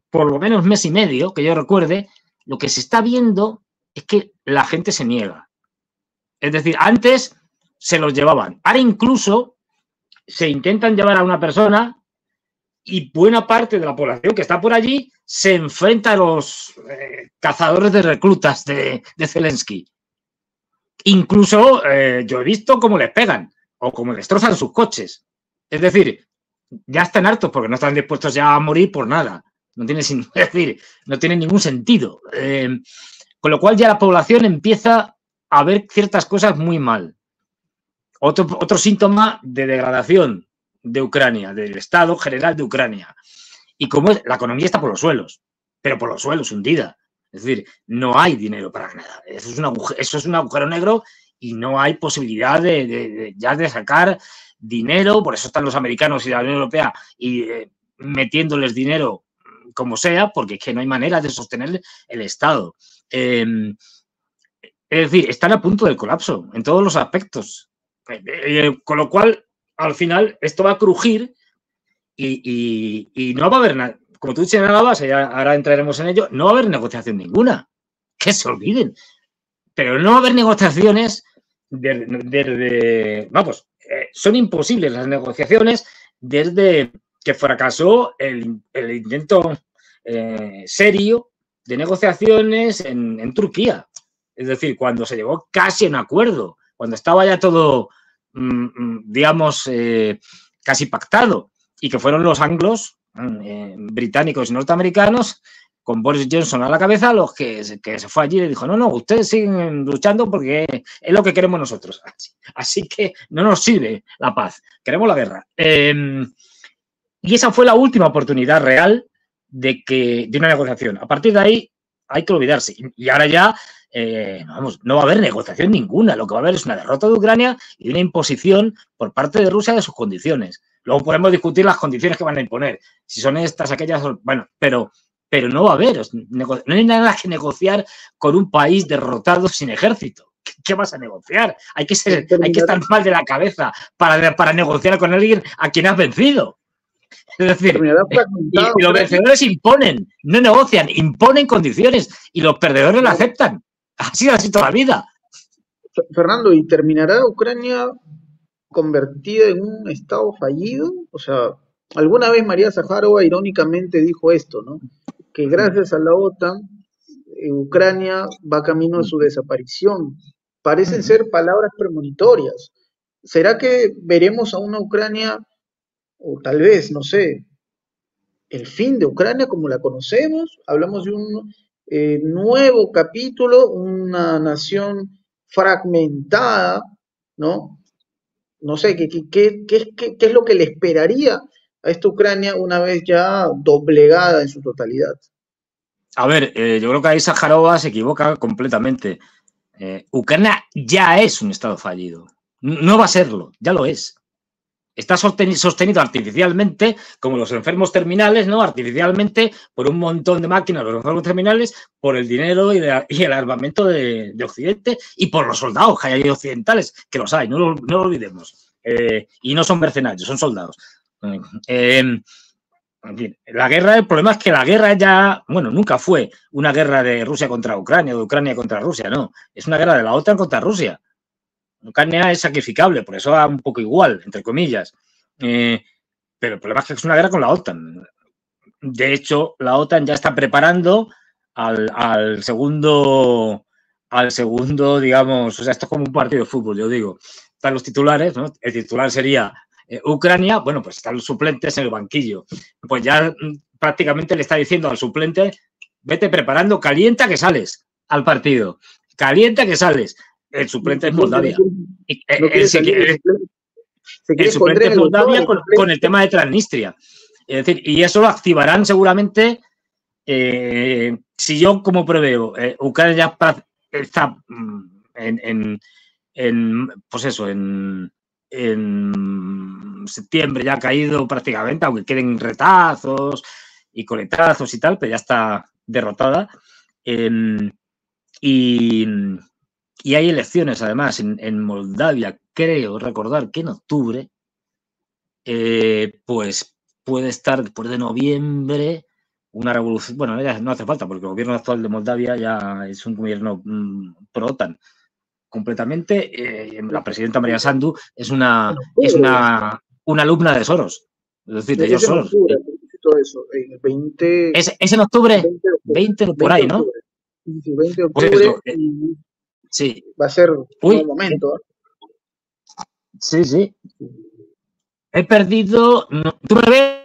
por lo menos mes y medio, que yo recuerde, lo que se está viendo es que la gente se niega. Es decir, antes se los llevaban. Ahora incluso se intentan llevar a una persona y buena parte de la población que está por allí se enfrenta a los cazadores de reclutas de Zelensky. Incluso yo he visto cómo les pegan o cómo destrozan sus coches. Es decir, ya están hartos porque no están dispuestos ya a morir por nada. No tiene, es decir, no tiene ningún sentido. Con lo cual ya la población empieza a ver ciertas cosas muy mal. Otro síntoma de degradación de Ucrania, del Estado general de Ucrania. Y como la economía está por los suelos, pero por los suelos, hundida. Es decir, no hay dinero para nada. Eso es un agujero negro y no hay posibilidad ya de sacar dinero, por eso están los americanos y la Unión Europea y metiéndoles dinero como sea, porque es que no hay manera de sostener el Estado. Es decir, están a punto del colapso en todos los aspectos. Con lo cual, al final, esto va a crujir y no va a haber nada. Como tú señalabas, ahora entraremos en ello, no va a haber negociación ninguna. Que se olviden. Pero no va a haber negociaciones vamos, son imposibles las negociaciones desde que fracasó el intento serio de negociaciones en Turquía. Es decir, cuando se llegó casi a un acuerdo, cuando estaba ya todo, digamos, casi pactado, y que fueron los anglos, británicos y norteamericanos, con Boris Johnson a la cabeza, los que se fue allí y dijo, no, ustedes siguen luchando porque es lo que queremos nosotros. Así que no nos sirve la paz, queremos la guerra. Y esa fue la última oportunidad real de una negociación. A partir de ahí hay que olvidarse. Y ahora ya, vamos, no va a haber negociación ninguna. Lo que va a haber es una derrota de Ucrania y una imposición por parte de Rusia de sus condiciones. Luego podemos discutir las condiciones que van a imponer. Si son estas, aquellas, bueno, pero no va a haber, no hay nada que negociar con un país derrotado sin ejército. ¿Qué vas a negociar? Hay que estar mal de la cabeza para negociar con alguien a quien has vencido. Es decir, y los vencedores imponen, no negocian, imponen condiciones y los perdedores la aceptan. Ha sido así toda la vida. Fernando, ¿y terminará Ucrania convertida en un estado fallido? O sea, alguna vez María Zaharova irónicamente dijo esto, ¿no? Que gracias a la OTAN, Ucrania va camino a su desaparición. Parecen ser palabras premonitorias. ¿Será que veremos a una Ucrania, o tal vez, no sé, el fin de Ucrania como la conocemos? Hablamos de un nuevo capítulo, una nación fragmentada, ¿no? No sé, ¿qué es lo que le esperaría a esta Ucrania una vez ya doblegada en su totalidad? A ver, yo creo que ahí Sájarova se equivoca completamente. Ucrania ya es un estado fallido. No va a serlo, ya lo es. Está sostenido artificialmente, como los enfermos terminales, ¿no? Artificialmente por un montón de máquinas, los enfermos terminales, por el dinero y el armamento de Occidente y por los soldados que hay occidentales, que los hay, no lo olvidemos. Y no son mercenarios, son soldados. En fin, la guerra, el problema es que la guerra ya, bueno, nunca fue una guerra de Rusia contra Ucrania o de Ucrania contra Rusia, no. Es una guerra de la OTAN contra Rusia. Ucrania es sacrificable, por eso va un poco igual, entre comillas. Pero el problema es que es una guerra con la OTAN. De hecho, la OTAN ya está preparando al segundo, digamos, o sea, esto es como un partido de fútbol, yo digo. Están los titulares, ¿no? El titular sería Ucrania, bueno, pues están los suplentes en el banquillo. Pues ya prácticamente le está diciendo al suplente, vete preparando, calienta que sales al partido. Calienta que sales. El suplente es Moldavia. El suplente es Moldavia con el tema de Transnistria. Es decir, y eso lo activarán seguramente si yo, como preveo, Ucrania está pues eso, en septiembre ya ha caído prácticamente, aunque queden retazos y coletazos y tal, pero ya está derrotada. Y hay elecciones, además, en Moldavia, creo recordar que en octubre, pues puede estar después de noviembre una revolución. Bueno, ya no hace falta, porque el gobierno actual de Moldavia ya es un gobierno pro-OTAN completamente. La presidenta María Sandu es una alumna de Soros. Es decir, de George Soros. Todo eso, el 20, ¿Es en octubre? 20 por ahí, ¿no? Sí, 20 de octubre. Pues eso, sí. Va a ser un buen momento. Sí, sí. He perdido. ¿Tú me ves?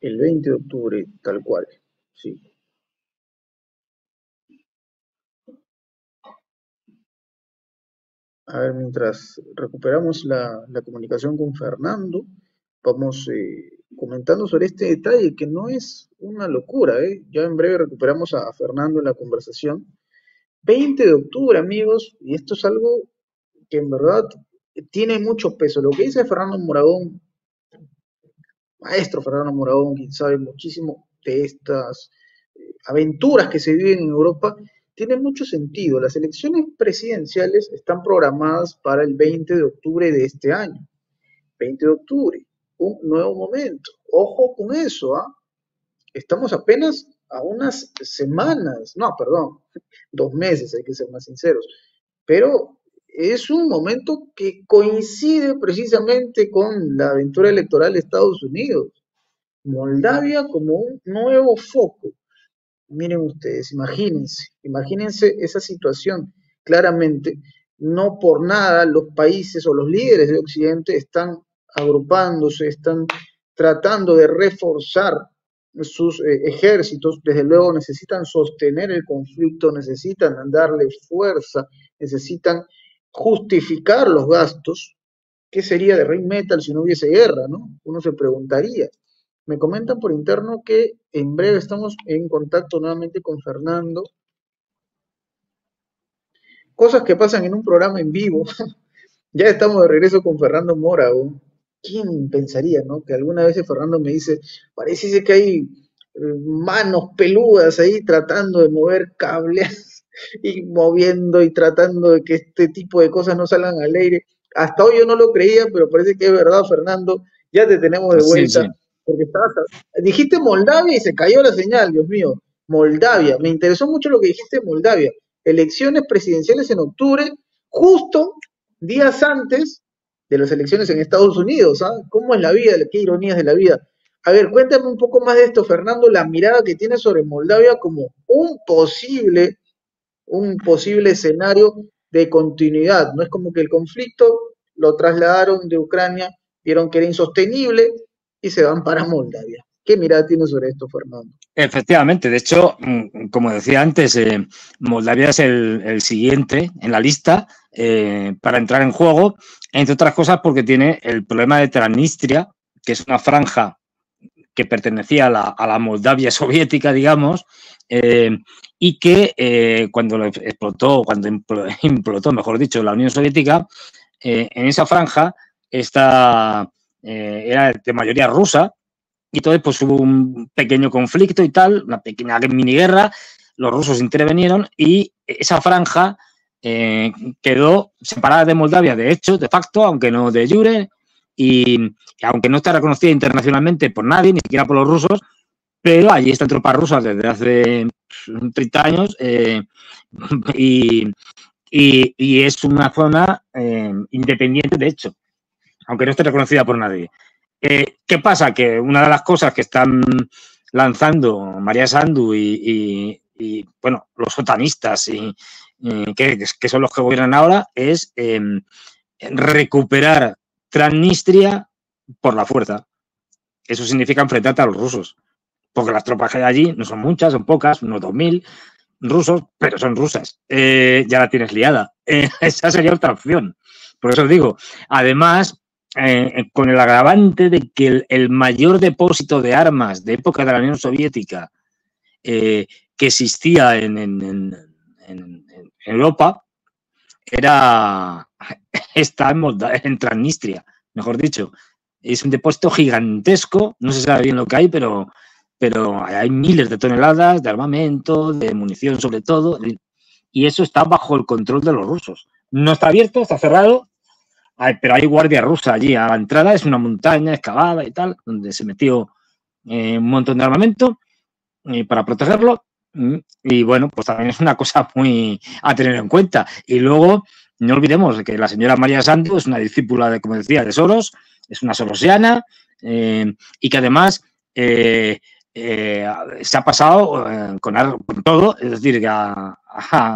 El 20 de octubre, tal cual. Sí. A ver, mientras recuperamos la comunicación con Fernando, vamos comentando sobre este detalle que no es una locura, ¿eh? Ya en breve recuperamos a Fernando en la conversación. 20 de octubre, amigos, y esto es algo que en verdad tiene mucho peso. Lo que dice Fernando Moragón, maestro Fernando Moragón, quien sabe muchísimo de estas aventuras que se viven en Europa, tiene mucho sentido. Las elecciones presidenciales están programadas para el 20 de octubre de este año. 20 de octubre, un nuevo momento. Ojo con eso, ¿ah? Estamos apenas a unas semanas, no, perdón, 2 meses, hay que ser más sinceros, pero es un momento que coincide precisamente con la aventura electoral de Estados Unidos. Moldavia como un nuevo foco. Miren ustedes, imagínense esa situación. Claramente, no por nada los países o los líderes de Occidente están agrupándose, están tratando de reforzar sus ejércitos. Desde luego necesitan sostener el conflicto, necesitan darle fuerza, necesitan justificar los gastos. ¿Qué sería de Rey Metal si no hubiese guerra, no? Uno se preguntaría. Me comentan por interno que en breve estamos en contacto nuevamente con Fernando. Cosas que pasan en un programa en vivo. Ya estamos de regreso con Fernando Mora. ¿O? ¿Quién pensaría, no? Que alguna vez Fernando me dice, parece que hay manos peludas ahí tratando de mover cables y moviendo y tratando de que este tipo de cosas no salgan al aire. Hasta hoy yo no lo creía, pero parece que es verdad, Fernando. Ya te tenemos de Sí, vuelta. sí. Porque dijiste Moldavia y se cayó la señal, Dios mío. Moldavia. Me interesó mucho lo que dijiste de Moldavia. Elecciones presidenciales en octubre, justo días antes de las elecciones en Estados Unidos. ¿Ah? ¿Cómo es la vida? ¿Qué ironías de la vida? A ver, cuéntame un poco más de esto, Fernando, la mirada que tienes sobre Moldavia como un posible escenario de continuidad. No es como que el conflicto lo trasladaron de Ucrania, vieron que era insostenible y se van para Moldavia. ¿Qué mirada tienes sobre esto, Fernando? Efectivamente, de hecho, como decía antes, Moldavia es el siguiente en la lista para entrar en juego, entre otras cosas porque tiene el problema de Transnistria, que es una franja que pertenecía a la Moldavia soviética, digamos, y que cuando implotó, mejor dicho, la Unión Soviética, en esa franja era de mayoría rusa, y entonces pues hubo un pequeño conflicto y tal, una pequeña mini guerra, los rusos intervinieron y esa franja quedó separada de Moldavia, de hecho, de facto, aunque no de jure, y aunque no está reconocida internacionalmente por nadie, ni siquiera por los rusos, pero allí están tropas rusas desde hace 30 años y es una zona independiente, de hecho, aunque no esté reconocida por nadie. ¿Qué pasa? Que una de las cosas que están lanzando María Sandu y bueno, los otanistas que son los que gobiernan ahora es recuperar Transnistria por la fuerza. Eso significa enfrentarte a los rusos, porque las tropas que hay allí no son muchas, son pocas, unos 2000 rusos, pero son rusas. Ya la tienes liada. Esa sería otra opción. Por eso os digo, además, con el agravante de que el mayor depósito de armas de época de la Unión Soviética que existía en Europa está en Transnistria, mejor dicho. Es un depósito gigantesco, no se sabe bien lo que hay, pero hay miles de toneladas de armamento, de munición sobre todo, y eso está bajo el control de los rusos. No está abierto, está cerrado, pero hay guardia rusa allí. A la entrada es una montaña excavada y tal, donde se metió un montón de armamento para protegerlo. Y bueno, pues también es una cosa muy a tener en cuenta. Y luego, no olvidemos que la señora María Sandu es una discípula, como decía, de Soros, es una sorosiana y que además se ha pasado con todo, es decir, a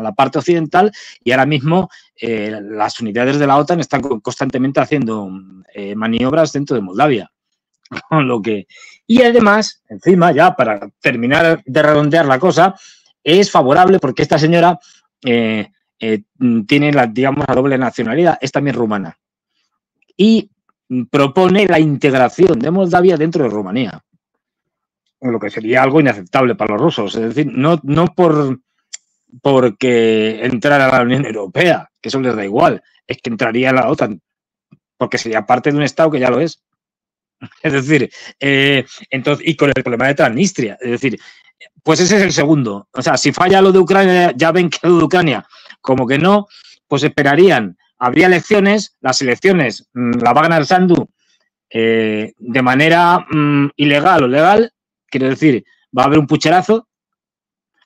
la parte occidental, y ahora mismo las unidades de la OTAN están constantemente haciendo maniobras dentro de Moldavia. Con lo que... Y además, encima, ya para terminar de redondear la cosa, es favorable porque esta señora tiene, digamos, la doble nacionalidad, es también rumana. Y propone la integración de Moldavia dentro de Rumanía, lo que sería algo inaceptable para los rusos. Es decir, no por porque entrar a la Unión Europea, que eso les da igual, es que entraría a la OTAN, porque sería parte de un Estado que ya lo es. Es decir, entonces, y con el problema de Transnistria, es decir, pues ese es el segundo. O sea, si falla lo de Ucrania, ya ven que lo de Ucrania, como que no, pues esperarían, habría elecciones, las elecciones la va a ganar Sandu de manera ilegal o legal, quiero decir, va a haber un pucherazo.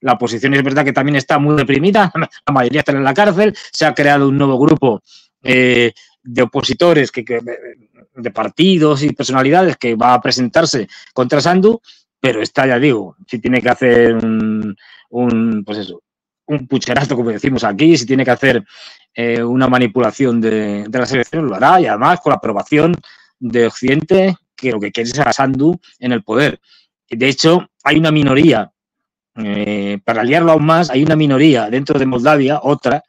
La oposición es verdad que también está muy deprimida, la mayoría están en la cárcel, se ha creado un nuevo grupo de opositores, de partidos y personalidades que va a presentarse contra Sandu, pero está, ya digo, si tiene que hacer pues eso, un pucherazo, como decimos aquí, si tiene que hacer una manipulación de las elecciones, lo hará, y además con la aprobación de Occidente, que lo que quiere es a Sandu en el poder. De hecho, hay una minoría, para liarlo aún más, hay una minoría dentro de Moldavia, otra,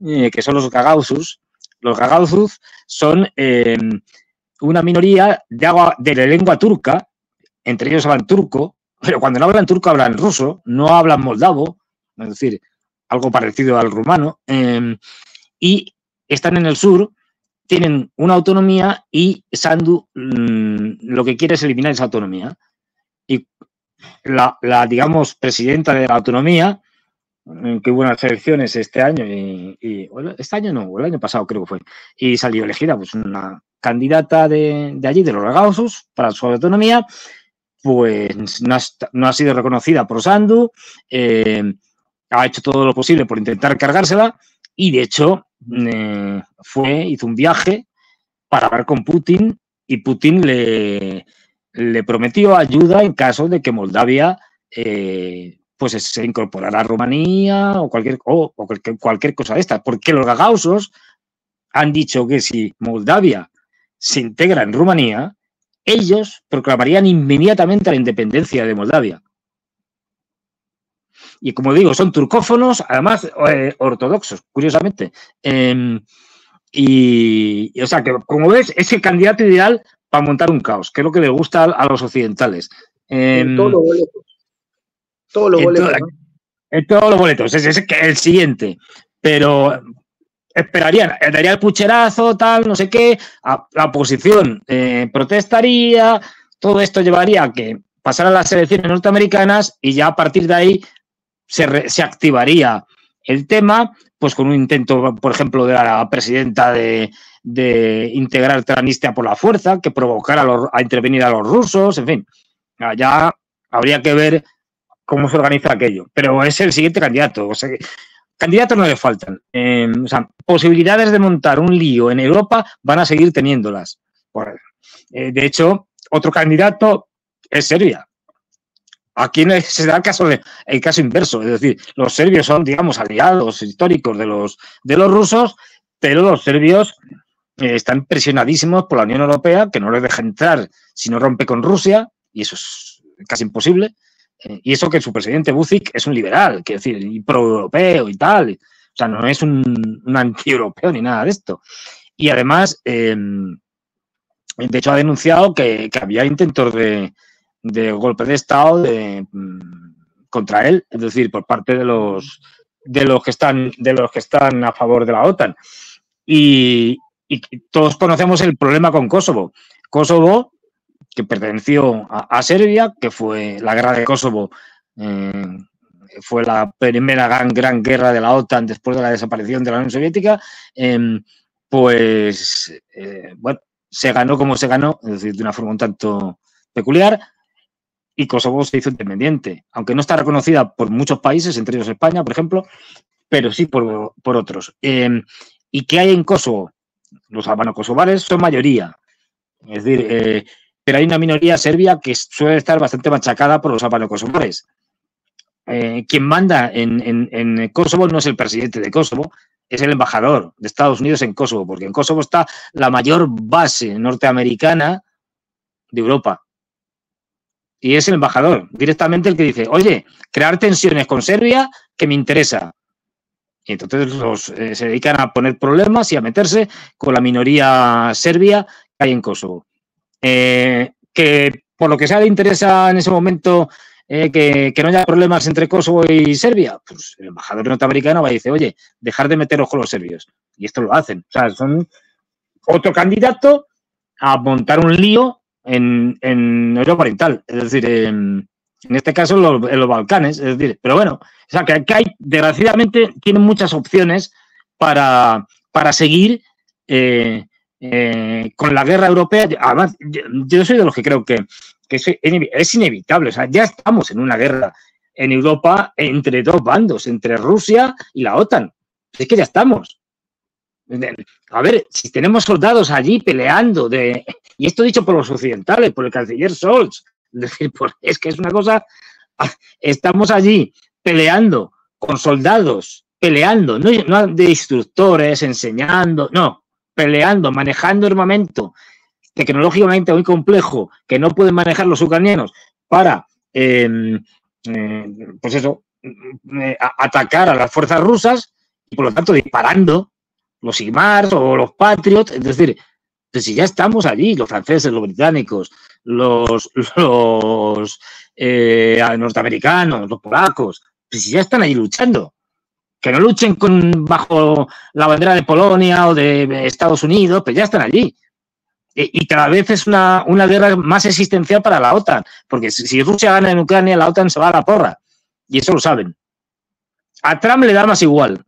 que son los Gagauzus. Los Gagauzus son una minoría de la lengua turca, entre ellos hablan turco, pero cuando no hablan turco hablan ruso, no hablan moldavo, es decir, algo parecido al rumano, y están en el sur, tienen una autonomía y Sandu lo que quiere es eliminar esa autonomía. Y la digamos, presidenta de la autonomía, que hubo unas elecciones este año, este año no, el año pasado creo que fue, y salió elegida pues una candidata de allí, de los Gagauzus, para su autonomía, pues no ha sido reconocida por Sandu, ha hecho todo lo posible por intentar cargársela, y de hecho hizo un viaje para hablar con Putin, y Putin le prometió ayuda en caso de que Moldavia pues se incorporara a Rumanía o cualquier cosa de esta, porque los gagausos han dicho que si Moldavia se integra en Rumanía, ellos proclamarían inmediatamente la independencia de Moldavia. Y como digo, son turcófonos, además ortodoxos, curiosamente. O sea, que como ves, es el candidato ideal para montar un caos, que es lo que le gusta a los occidentales. En todos los boletos. Todos los boletos, ¿no? En todos los boletos, es el siguiente. Pero esperarían, daría el pucherazo, tal, no sé qué, la oposición protestaría, todo esto llevaría a que pasaran las elecciones norteamericanas y ya a partir de ahí se activaría el tema, pues con un intento, por ejemplo, de la presidenta de integrar Transnistria por la fuerza, que provocara a intervenir a los rusos, en fin, ya habría que ver cómo se organiza aquello. Pero es el siguiente candidato, o sea, candidatos no le faltan. O sea, posibilidades de montar un lío en Europa van a seguir teniéndolas. De hecho, otro candidato es Serbia. Aquí se da el caso inverso, es decir, los serbios son, digamos, aliados históricos de los rusos, pero los serbios están presionadísimos por la Unión Europea, que no les deja entrar si no rompe con Rusia, y eso es casi imposible. Y eso que su presidente Vučić es un liberal, quiero decir, y pro-europeo y tal. O sea, no es un anti-europeo ni nada de esto. Y además, de hecho, ha denunciado que había intentos de golpe de Estado contra él, es decir, por parte de los que están a favor de la OTAN. Y todos conocemos el problema con Kosovo. Kosovo, que perteneció a Serbia, que fue la guerra de Kosovo, fue la primera gran guerra de la OTAN después de la desaparición de la Unión Soviética, bueno, se ganó como se ganó, es decir, de una forma un tanto peculiar, y Kosovo se hizo independiente, aunque no está reconocida por muchos países, entre ellos España, por ejemplo, pero sí por otros. ¿Y qué hay en Kosovo? Los albano-kosovares son mayoría, es decir, pero hay una minoría serbia que suele estar bastante machacada por los albano-kosovares. Quien manda en Kosovo no es el presidente de Kosovo, es el embajador de Estados Unidos en Kosovo, porque en Kosovo está la mayor base norteamericana de Europa. Y es el embajador, directamente el que dice, oye, crear tensiones con Serbia, que me interesa. Y entonces se dedican a poner problemas y a meterse con la minoría serbia que hay en Kosovo. Que por lo que sea le interesa en ese momento que no haya problemas entre Kosovo y Serbia, pues el embajador norteamericano va y dice, oye, dejar de meteros con los serbios. Y esto lo hacen. O sea, son otro candidato a montar un lío en Europa Oriental. Es decir, en este caso en los Balcanes. Es decir, pero bueno, o sea, que hay, desgraciadamente, tienen muchas opciones para seguir con la guerra europea. Además, yo soy de los que creo que es inevitable. O sea, ya estamos en una guerra en Europa entre dos bandos, entre Rusia y la OTAN. Es que ya estamos. A ver, si tenemos soldados allí peleando, y esto dicho por los occidentales, por el canciller Scholz, es decir, es que es una cosa, estamos allí peleando con soldados, peleando, no de instructores, enseñando, no, peleando, manejando armamento tecnológicamente muy complejo que no pueden manejar los ucranianos para, pues eso, atacar a las fuerzas rusas y por lo tanto disparando los HIMARS o los Patriot, es decir, pues si ya estamos allí, los franceses, los británicos, los norteamericanos, los polacos, pues si ya están allí luchando, que no luchen bajo la bandera de Polonia o de Estados Unidos, pues ya están allí. Y cada vez es una guerra más existencial para la OTAN, porque si Rusia gana en Ucrania, la OTAN se va a la porra, y eso lo saben. A Trump le da más igual,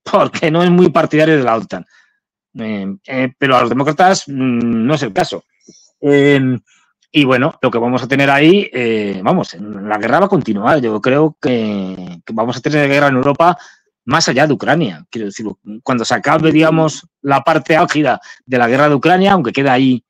porque no es muy partidario de la OTAN. Pero a los demócratas no es el caso. Y bueno, lo que vamos a tener ahí, la guerra va a continuar. Yo creo que vamos a tener guerra en Europa más allá de Ucrania. Quiero decir, cuando se acabe, digamos, la parte álgida de la guerra de Ucrania, aunque quede ahí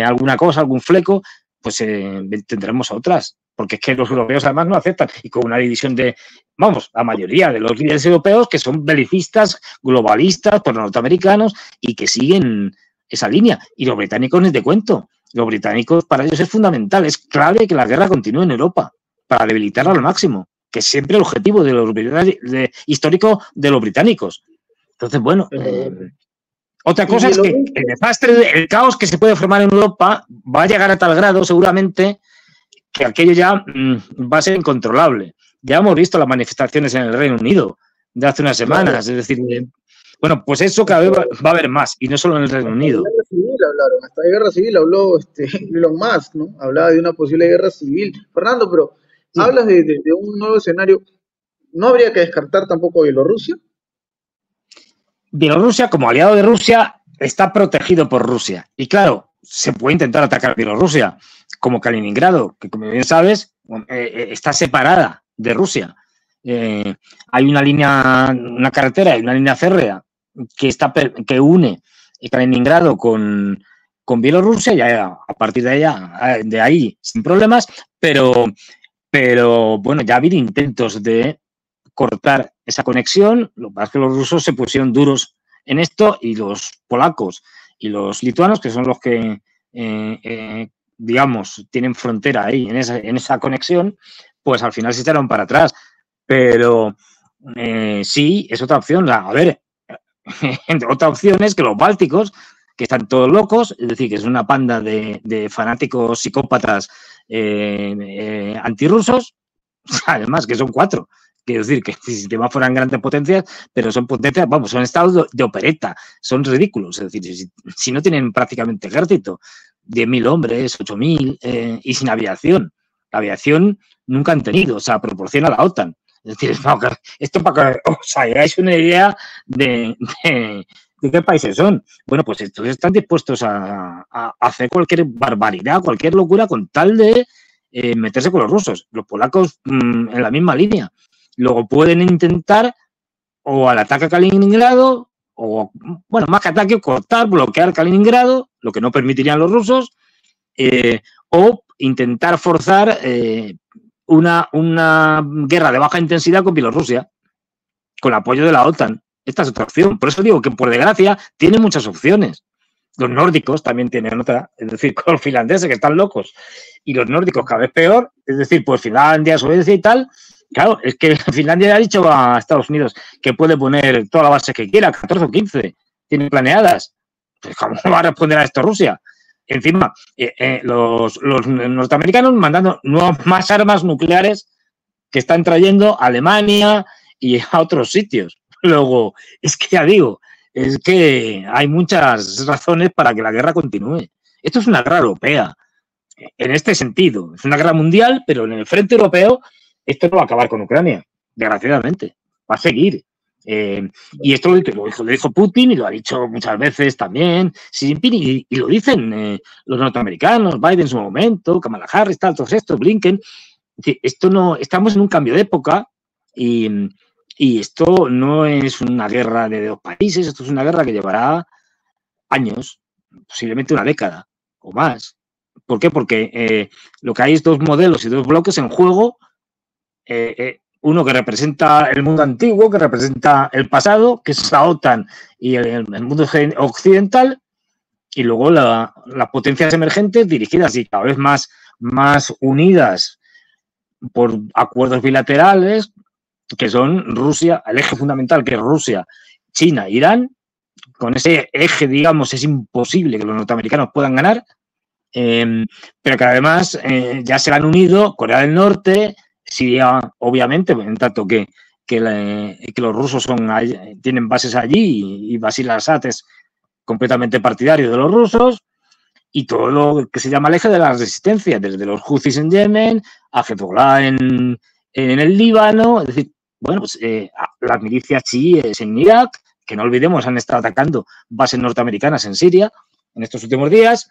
alguna cosa, algún fleco, pues tendremos otras. Porque es que los europeos además no aceptan. Y con una división la mayoría de los líderes europeos que son belicistas, globalistas, pues norteamericanos, y que siguen esa línea. Y los británicos ni te cuento. Los británicos, para ellos es fundamental, es clave que la guerra continúe en Europa, para debilitarla al máximo, que es siempre el objetivo histórico de los británicos. Entonces, bueno, otra cosa es que el desastre, el caos que se puede formar en Europa va a llegar a tal grado, seguramente, que aquello ya va a ser incontrolable. Ya hemos visto las manifestaciones en el Reino Unido de hace unas semanas, es decir, bueno, pues eso cada vez va a haber más, y no solo en el Reino Unido. Hasta de guerra civil habló Elon Musk, ¿no? Hablaba de una posible guerra civil. Fernando, pero sí, hablas de un nuevo escenario. ¿No habría que descartar tampoco Bielorrusia? Bielorrusia, como aliado de Rusia, está protegido por Rusia. Y claro, se puede intentar atacar Bielorrusia, como Kaliningrado, que como bien sabes, está separada de Rusia. Hay una carretera y una línea férrea que une Kaliningrado con Bielorrusia, y a partir de ahí sin problemas, pero bueno, ya ha habido intentos de cortar esa conexión. Lo que pasa es que los rusos se pusieron duros en esto, y los polacos y los lituanos, que son los que digamos, tienen frontera ahí en esa conexión, pues al final se echaron para atrás. Pero sí, es otra opción. A ver, otra opción es que los bálticos, que están todos locos, es decir, que es una panda de fanáticos psicópatas antirrusos, además que son 4. Quiero decir que si demás fueran grandes potencias, pero son potencias, son estados de opereta, son ridículos. Es decir, si no tienen prácticamente ejército, 10.000 hombres, 8.000, y sin aviación. La aviación nunca han tenido, o sea, proporciona a la OTAN. Es decir, esto para que os hagáis una idea de qué países son. Bueno, pues estos están dispuestos a hacer cualquier barbaridad, cualquier locura con tal de meterse con los rusos. Los polacos en la misma línea. Luego pueden intentar o al ataque a Kaliningrado, o, bueno, más que ataque, cortar, bloquear Kaliningrado, lo que no permitirían los rusos, o intentar forzar una guerra de baja intensidad con Bielorrusia, con apoyo de la OTAN. Esta es otra opción. Por eso digo que, por desgracia, tiene muchas opciones. Los nórdicos también tienen otra, es decir, con los finlandeses, que están locos, y los nórdicos cada vez peor, es decir, pues Finlandia, Suecia y tal. Claro, es que Finlandia ha dicho a Estados Unidos que puede poner toda la base que quiera, 14 o 15, tiene planeadas. Pues ¿cómo va a responder a esto Rusia? Encima, los norteamericanos mandando más armas nucleares que están trayendo a Alemania y a otros sitios. Luego, es que ya digo, es que hay muchas razones para que la guerra continúe. Esto es una guerra europea, en este sentido. Es una guerra mundial, pero en el frente europeo esto no va a acabar con Ucrania, desgraciadamente. Va a seguir. Y esto lo dijo Putin y lo ha dicho muchas veces también Xi Jinping y lo dicen los norteamericanos, Biden en su momento, Kamala Harris, todos estos, Blinken. Esto no, estamos en un cambio de época y esto no es una guerra de dos países, esto es una guerra que llevará años, posiblemente una década o más. ¿Por qué? Porque lo que hay es dos modelos y dos bloques en juego. Uno que representa el mundo antiguo, que representa el pasado, que es la OTAN y el mundo occidental, y luego las potencias emergentes dirigidas y cada vez más unidas por acuerdos bilaterales, que son Rusia, el eje fundamental que es Rusia, China, Irán. Con ese eje, digamos, es imposible que los norteamericanos puedan ganar, pero que además ya se han unido Corea del Norte, Siria, obviamente, en tanto que los rusos tienen bases allí y Bashar al-Assad es completamente partidario de los rusos, y todo lo que se llama el eje de la resistencia, desde los Houthis en Yemen a Hezbollah en el Líbano, es decir, bueno, pues las milicias chiíes en Irak, que no olvidemos han estado atacando bases norteamericanas en Siria en estos últimos días.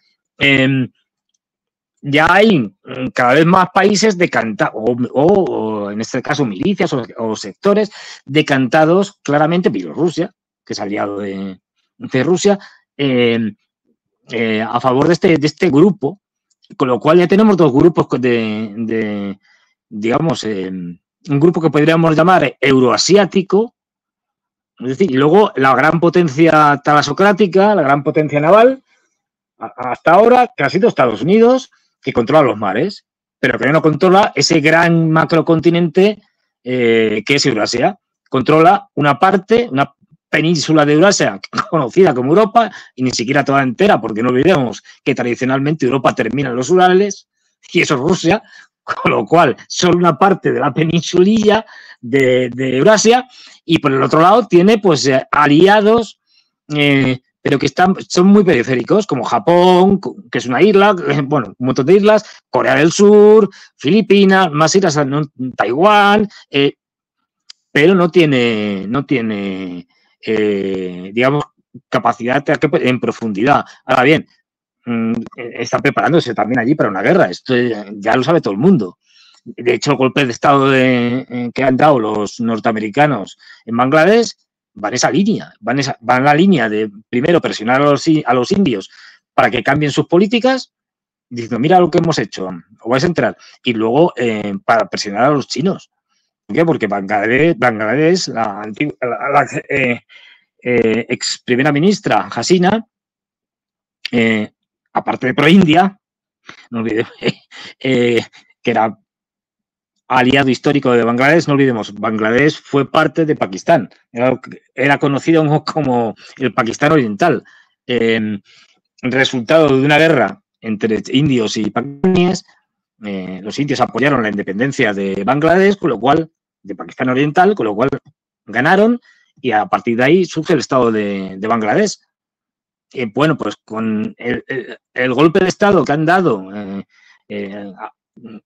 Ya hay cada vez más países decantados, o en este caso milicias o sectores decantados claramente, Bielorrusia, que es aliado de Rusia, a favor de este grupo, con lo cual ya tenemos dos grupos digamos, un grupo que podríamos llamar euroasiático, es decir, y luego la gran potencia talasocrática, la gran potencia naval, hasta ahora, que ha sido Estados Unidos, que controla los mares, pero que no controla ese gran macrocontinente que es Eurasia. Controla una parte, una península de Eurasia conocida como Europa, y ni siquiera toda entera, porque no olvidemos que tradicionalmente Europa termina en los Urales, y eso es Rusia, con lo cual solo una parte de la peninsulilla de Eurasia, y por el otro lado tiene pues aliados pero que son muy periféricos, como Japón, que es una isla, bueno, un montón de islas, Corea del Sur, Filipinas, más islas, Taiwán, pero no tiene digamos, capacidad en profundidad. Ahora bien, está preparándose también allí para una guerra, esto ya lo sabe todo el mundo. De hecho, el golpe de Estado que han dado los norteamericanos en Bangladesh van esa línea, van la línea de primero presionar a los indios para que cambien sus políticas, diciendo, mira lo que hemos hecho, os vais a entrar, y luego para presionar a los chinos. ¿Por qué? Porque Bangladesh la ex primera ministra Hasina, aparte de pro-India, no olvidemos, que era aliado histórico de Bangladesh, no olvidemos, Bangladesh fue parte de Pakistán, era conocido como el Pakistán oriental. Resultado de una guerra entre indios y pakistaníes, los indios apoyaron la independencia de Bangladesh, con lo cual, de Pakistán oriental, con lo cual ganaron, y a partir de ahí surge el estado de Bangladesh. Bueno, pues con el golpe de estado que han dado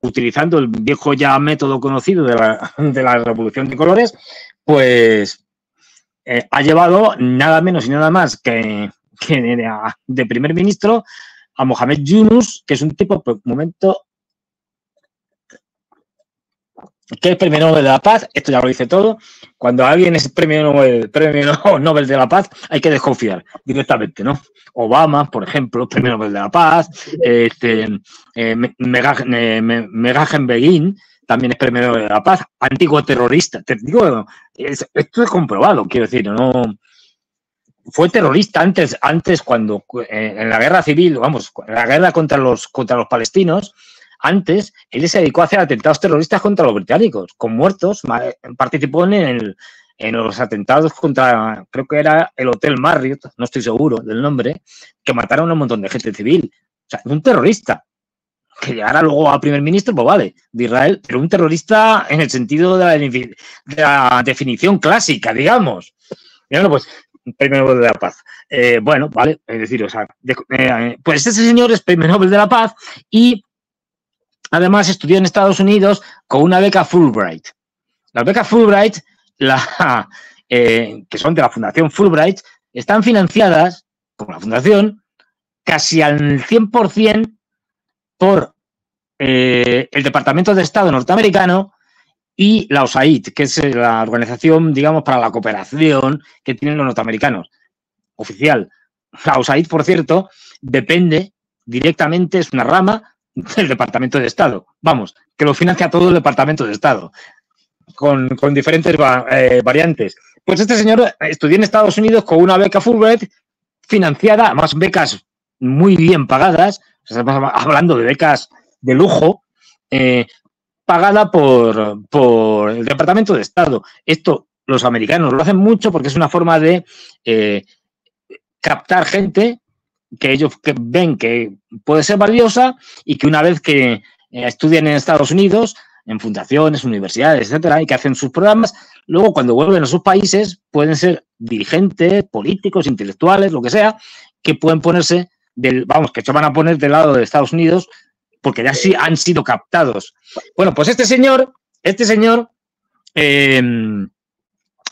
utilizando el viejo ya método conocido de la revolución de colores, pues ha llevado nada menos y nada más que de primer ministro a Mohamed Yunus, que es un tipo, por un momento, que es premio Nobel de la Paz. Esto ya lo dice todo. Cuando alguien es premio Nobel de la Paz, hay que desconfiar directamente, ¿no? Obama, por ejemplo, premio Nobel de la Paz. Menachem Begin también es premio Nobel de la Paz. Antiguo terrorista. Te digo, esto es comprobado, quiero decir, no. Fue terrorista antes cuando en la guerra civil, vamos, en la guerra contra los palestinos. Antes, él se dedicó a hacer atentados terroristas contra los británicos, con muertos. Participó en los atentados contra, creo que era el Hotel Marriott, no estoy seguro del nombre, que mataron a un montón de gente civil. sea, un terrorista. Que llegara luego a primer ministro, pues vale, de Israel, pero un terrorista en el sentido de la definición clásica, digamos. Y bueno, pues, premio Nobel de la Paz. Bueno, vale, es decir, o sea, pues ese señor es premio Nobel de la Paz y además estudió en Estados Unidos con una beca Fulbright. Las becas Fulbright, que son de la Fundación Fulbright, están financiadas, como la fundación, casi al 100% por el Departamento de Estado norteamericano y la USAID, que es la organización, digamos, para la cooperación que tienen los norteamericanos, oficial. La USAID, por cierto, depende directamente, es una rama del Departamento de Estado. Vamos, que lo financia todo el Departamento de Estado, con diferentes variantes. Pues este señor estudió en Estados Unidos con una beca Fulbright financiada, además becas muy bien pagadas, estamos hablando de becas de lujo, pagada por el Departamento de Estado. Esto los americanos lo hacen mucho porque es una forma de captar gente que ellos ven que puede ser valiosa y que una vez que estudian en Estados Unidos, en fundaciones, universidades, etcétera, y que hacen sus programas, luego cuando vuelven a sus países pueden ser dirigentes, políticos, intelectuales, lo que sea, que pueden ponerse que se van a poner del lado de Estados Unidos porque ya sí han sido captados. Bueno, pues este señor,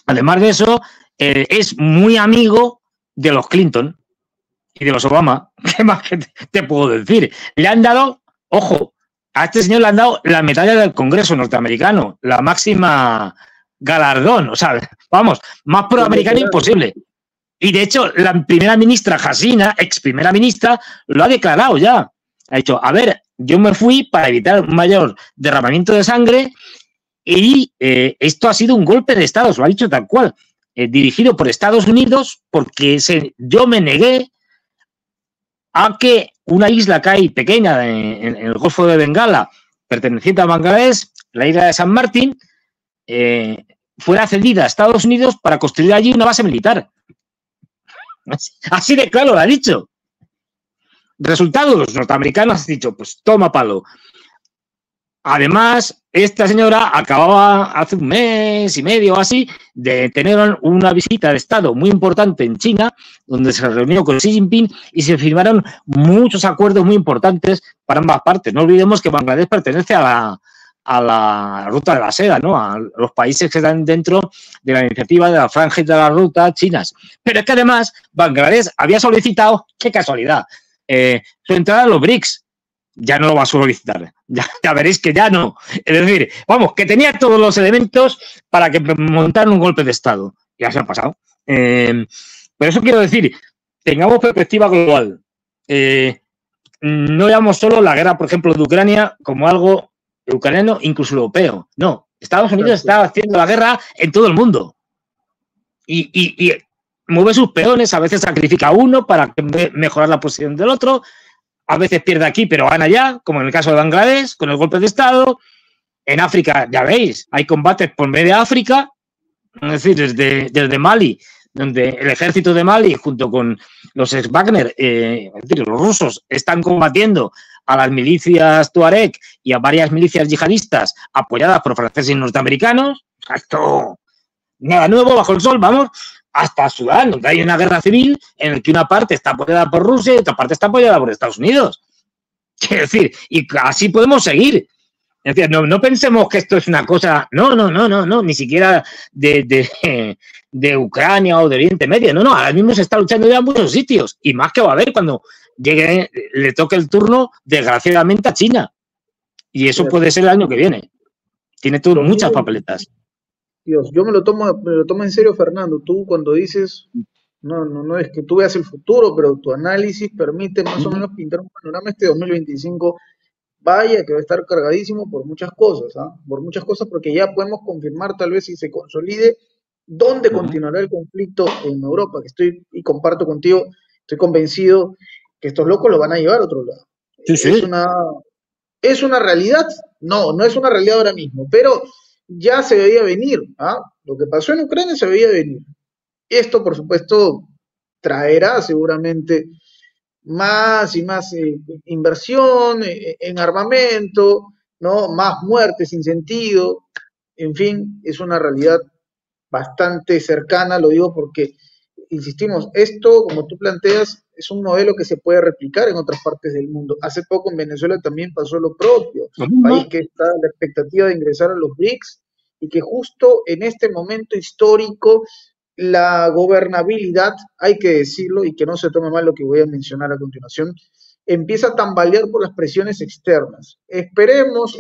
además de eso, es muy amigo de los Clinton y de los Obama. ¿Qué más que te puedo decir? Le han dado, ojo, a este señor le han dado la medalla del Congreso norteamericano, la máxima galardón. O sea, vamos, más proamericano imposible. Y de hecho, la primera ministra Hasina, ex primera ministra, lo ha declarado ya. Ha dicho, a ver, yo me fui para evitar un mayor derramamiento de sangre y esto ha sido un golpe de Estado, lo ha dicho tal cual, dirigido por Estados Unidos porque yo me negué a que una isla que hay pequeña en el Golfo de Bengala, perteneciente a Bangladesh, la isla de San Martín, fuera cedida a Estados Unidos para construir allí una base militar. Así de claro lo ha dicho. Resultado, los norteamericanos han dicho, pues toma palo. Además, esta señora acababa hace un mes y medio o así de tener una visita de Estado muy importante en China, donde se reunió con Xi Jinping y se firmaron muchos acuerdos muy importantes para ambas partes. No olvidemos que Bangladesh pertenece a la ruta de la seda, ¿no? A los países que están dentro de la iniciativa de la franja de la ruta chinas. Pero es que además Bangladesh había solicitado, qué casualidad, su entrada a los BRICS. Ya no lo va a solicitar. Ya veréis que ya no. Es decir, vamos, que tenía todos los elementos para que montaran un golpe de Estado. Ya se ha pasado. Por eso quiero decir, tengamos perspectiva global. No veamos solo la guerra, por ejemplo, de Ucrania como algo ucraniano, incluso europeo. No, Estados Unidos está haciendo la guerra en todo el mundo. Y mueve sus peones, a veces sacrifica a uno para mejorar la posición del otro, a veces pierde aquí, pero gana allá, como en el caso de Bangladesh, con el golpe de Estado. En África, ya veis, hay combates por medio de África, es decir, desde Mali, donde el ejército de Mali, junto con los ex-Wagner, es decir, los rusos, están combatiendo a las milicias Tuareg y a varias milicias yihadistas apoyadas por franceses y norteamericanos. Esto, nada nuevo bajo el sol, vamos, hasta Sudán, donde hay una guerra civil en la que una parte está apoyada por Rusia y otra parte está apoyada por Estados Unidos. Es decir, y así podemos seguir. Es decir, no pensemos que esto es una cosa, no, ni siquiera de Ucrania o de Oriente Medio, no, ahora mismo se está luchando ya en muchos sitios, y más que va a haber cuando le toque el turno, desgraciadamente, a China. Y eso puede ser el año que viene. Tiene muchas papeletas. Dios, yo me lo tomo en serio, Fernando. Tú cuando dices, no es que tú veas el futuro, pero tu análisis permite más o menos pintar un panorama. Este 2025, vaya que va a estar cargadísimo por muchas cosas, por muchas cosas, porque ya podemos confirmar tal vez si se consolide dónde continuará el conflicto en Europa, y comparto contigo, estoy convencido que estos locos lo van a llevar a otro lado. Sí. ¿Es una realidad? No es una realidad ahora mismo, pero ya se veía venir, lo que pasó en Ucrania se veía venir. Esto, por supuesto, traerá seguramente más y más inversión en armamento, ¿no? Más muerte sin sentido, en fin, es una realidad bastante cercana, lo digo porque, insistimos, esto, como tú planteas, es un modelo que se puede replicar en otras partes del mundo. Hace poco en Venezuela también pasó lo propio, Lo país mismo. que está a la expectativa de ingresar a los BRICS y que justo en este momento histórico la gobernabilidad, hay que decirlo, y que no se tome mal lo que voy a mencionar a continuación, empieza a tambalear por las presiones externas. Esperemos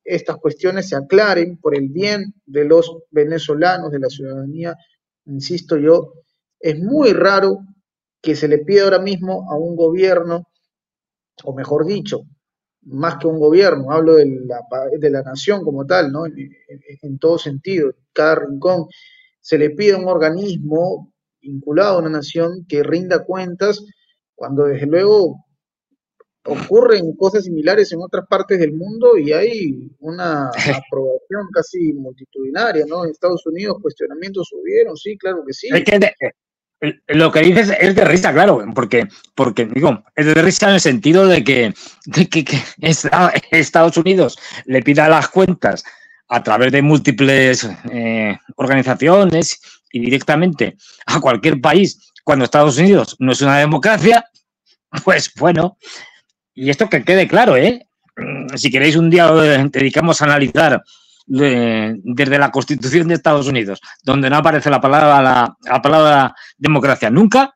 estas cuestiones se aclaren por el bien de los venezolanos, de la ciudadanía. Insisto yo, es muy raro que se le pida ahora mismo a un gobierno, o mejor dicho, más que un gobierno, hablo de la nación como tal, ¿no? En todo sentido, en cada rincón, se le pide a un organismo vinculado a una nación que rinda cuentas cuando desde luego ocurren cosas similares en otras partes del mundo y hay una aprobación casi multitudinaria, ¿no? En Estados Unidos cuestionamientos subieron, sí, claro que Es sí. que lo que dices es de risa, claro, porque digo, es de risa en el sentido que Estados Unidos le pida las cuentas a través de múltiples organizaciones y directamente a cualquier país, cuando Estados Unidos no es una democracia, pues bueno, y esto que quede claro, ¿eh? Si queréis un día dedicamos a analizar desde la Constitución de Estados Unidos, donde no aparece la palabra democracia nunca.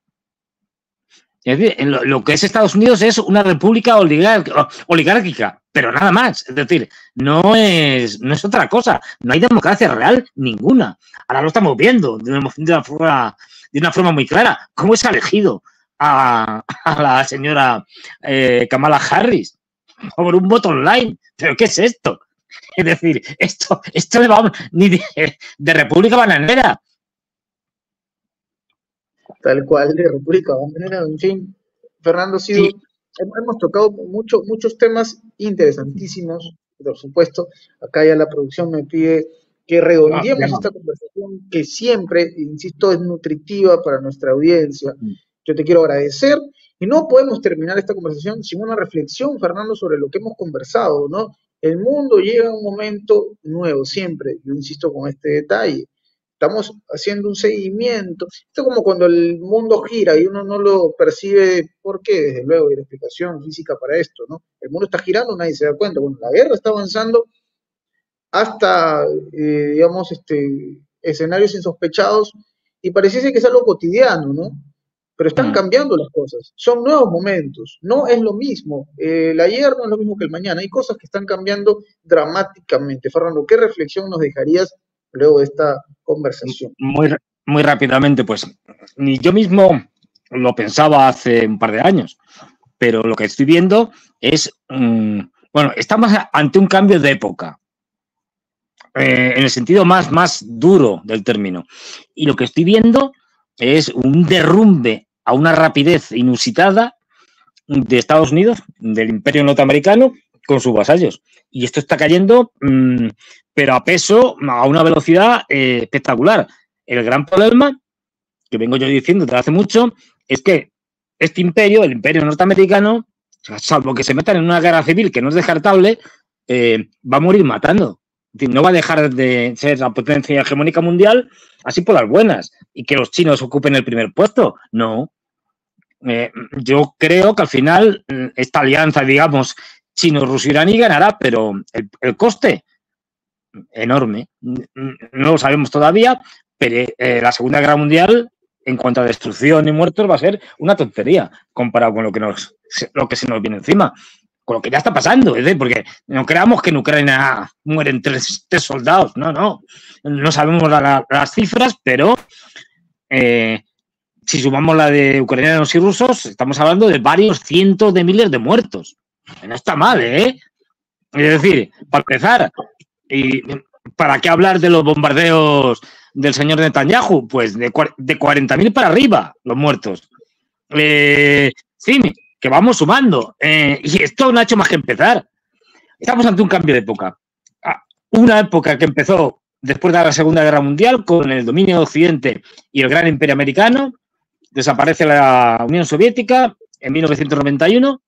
Es decir, lo que es Estados Unidos es una república oligárquica, pero nada más. Es decir, no es otra cosa. No hay democracia real ninguna. Ahora lo estamos viendo de una forma muy clara. ¿Cómo se ha elegido a la señora Kamala Harris? Por un voto online. ¿Pero qué es esto? Es decir, esto le va ni de República Bananera. Tal cual, de República Bananera, en fin. Fernando, ha Sí, sido, hemos tocado muchos temas interesantísimos, por supuesto. Acá ya la producción me pide que redondeemos esta conversación que siempre, insisto, es nutritiva para nuestra audiencia. Yo te quiero agradecer y no podemos terminar esta conversación sin una reflexión, Fernando, sobre lo que hemos conversado, ¿no? El mundo llega a un momento nuevo siempre, yo insisto con este detalle. Estamos haciendo un seguimiento. Esto es como cuando el mundo gira y uno no lo percibe, porque desde luego hay una explicación física para esto, ¿no? El mundo está girando, nadie se da cuenta. Bueno, la guerra está avanzando hasta, digamos, escenarios insospechados y pareciese que es algo cotidiano, ¿no? Pero están cambiando las cosas, son nuevos momentos, no es lo mismo, el ayer no es lo mismo que el mañana, hay cosas que están cambiando dramáticamente. Fernando, ¿qué reflexión nos dejarías luego de esta conversación? muy, muy rápidamente, pues ni yo mismo lo pensaba hace un par de años, pero lo que estoy viendo es, bueno, estamos ante un cambio de época, en el sentido más duro del término. Y lo que estoy viendo es un derrumbe a una rapidez inusitada de Estados Unidos, del imperio norteamericano, con sus vasallos. Y esto está cayendo, pero a peso, a una velocidad espectacular. El gran problema, que vengo yo diciendo desde hace mucho, es que este imperio, el imperio norteamericano, salvo que se metan en una guerra civil que no es descartable, va a morir matando. Es decir, no va a dejar de ser la potencia hegemónica mundial así por las buenas y que los chinos ocupen el primer puesto. No. Yo creo que al final esta alianza, digamos, chino-ruso-iraní ganará, pero el coste enorme. No lo sabemos todavía, pero la Segunda Guerra Mundial, en cuanto a destrucción y muertos, va a ser una tontería comparado con lo que se nos viene encima, con lo que ya está pasando. Es decir, porque no creamos que en Ucrania mueren tres soldados. No sabemos las cifras, pero si sumamos la de ucranianos y rusos, estamos hablando de varios cientos de miles de muertos. No está mal, ¿eh? Es decir, para empezar, ¿y para qué hablar de los bombardeos del señor Netanyahu? Pues de 40.000 para arriba los muertos. Sí, que vamos sumando. Y esto no ha hecho más que empezar. Estamos ante un cambio de época. Una época que empezó después de la Segunda Guerra Mundial con el dominio de Occidente y el gran imperio americano, desaparece la Unión Soviética en 1991.